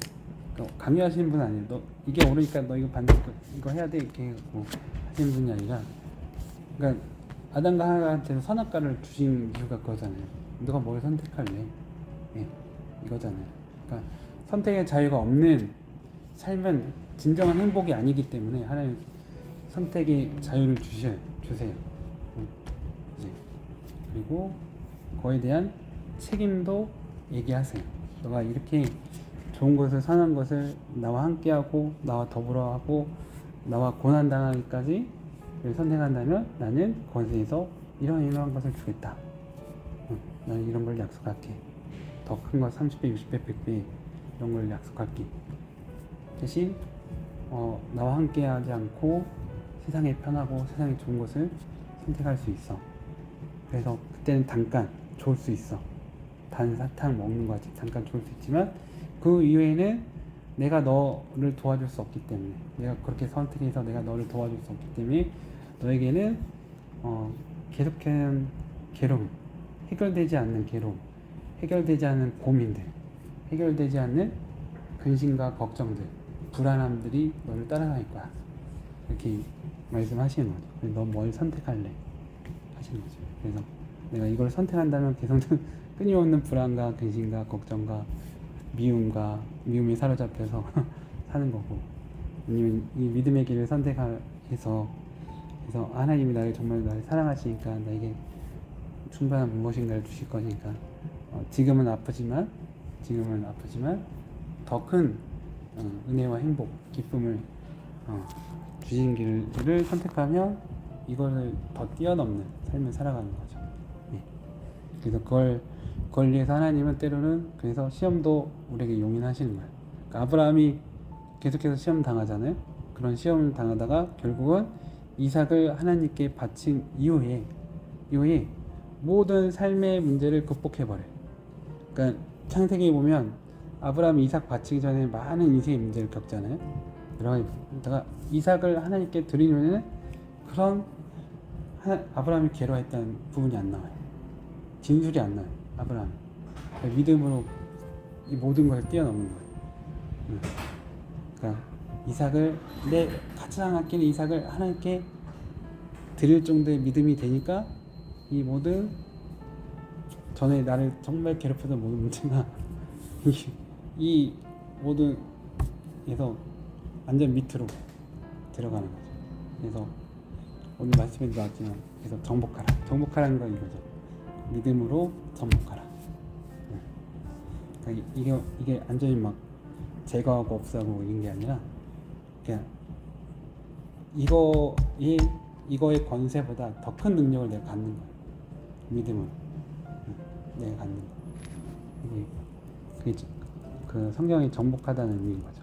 강요하시는 분은 아니에요. 너 이게 옳으니까 너 이거 반드시 이거 해야 돼 이렇게 해갖고 하시는 분이 아니라, 그러니까 아담과 하와한테는 선악과를 주신 이유가 그거잖아요. 너가 뭘 선택할래? 예, 이거잖아요. 그러니까 선택의 자유가 없는 삶은 진정한 행복이 아니기 때문에 하나님 선택의 자유를 주세요. 이제 그리고 그거에 대한 책임도 얘기하세요. 너가 이렇게 좋은 것을 선한 것을 나와 함께하고 나와 더불어하고 나와 고난당하기까지 선택한다면 나는 거기에서 이러한 것을 주겠다. 나는 이런 걸 약속할게. 더 큰 거 30배, 60배, 100배 이런 걸 약속할게. 대신 나와 함께하지 않고 세상에 편하고 세상에 좋은 것을 선택할 수 있어. 그래서 그때는 잠깐 좋을 수 있어. 단 사탕 먹는 거 같이 잠깐 좋을 수 있지만 그 이후에는 내가 너를 도와줄 수 없기 때문에, 내가 그렇게 선택해서 내가 너를 도와줄 수 없기 때문에 너에게는 계속해서 괴로움, 해결되지 않는 괴로움, 해결되지 않는 고민들, 해결되지 않는 근심과 걱정들, 불안함들이 너를 따라갈 거야. 이렇게 말씀하시는 거죠. 너 뭘 선택할래? 하시는 거죠. 그래서 내가 이걸 선택한다면 계속 끊임없는 불안과 근심과 걱정과 미움에 사로잡혀서 사는 거고, 아니면 이 믿음의 길을 선택해서 그래서 하나님이 나를 정말 사랑하시니까 나에게 충분한 무엇인가를 주실 거니까 지금은 아프지만 더 큰 은혜와 행복, 기쁨을 주신 길을 선택하면 이거를 더 뛰어넘는 삶을 살아가는 거죠. 네. 그래서 그걸 위해서 하나님은 때로는 그래서 시험도 우리에게 용인하시는 거예요. 그러니까 아브라함이 계속해서 시험 당하잖아요. 그런 시험을 당하다가 결국은 이삭을 하나님께 바친 이후에 모든 삶의 문제를 극복해버려요. 그러니까 창세기에 보면 아브라함이 이삭 바치기 전에 많은 인생의 문제를 겪잖아요. 그러다가 이삭을 하나님께 드리면은 그런 아브라함이 괴로워했다는 부분이 안 나와요. 진술이 안 나와요. 아브라함 믿음으로 이 모든 것을 뛰어넘는 거예요. 그러니까 이삭을 가장 아끼는 이삭을 하나님께 드릴 정도의 믿음이 되니까 이 모든 전에 나를 정말 괴롭혔던 모든 문제가 이 모든 에서 완전 밑으로 들어가는 거죠. 그래서 오늘 말씀에도 나왔지만 그래서 정복하라는 건 이거죠. 믿음으로 정복하라. 그러니까 이게 완전히 막 제거하고 없애고 이런 게 아니라 그냥 이거의 권세보다 더 큰 능력을 내가 갖는 거야. 믿음을 내가 갖는 거. 이게 그 성경이 정복하다는 의미인 거죠.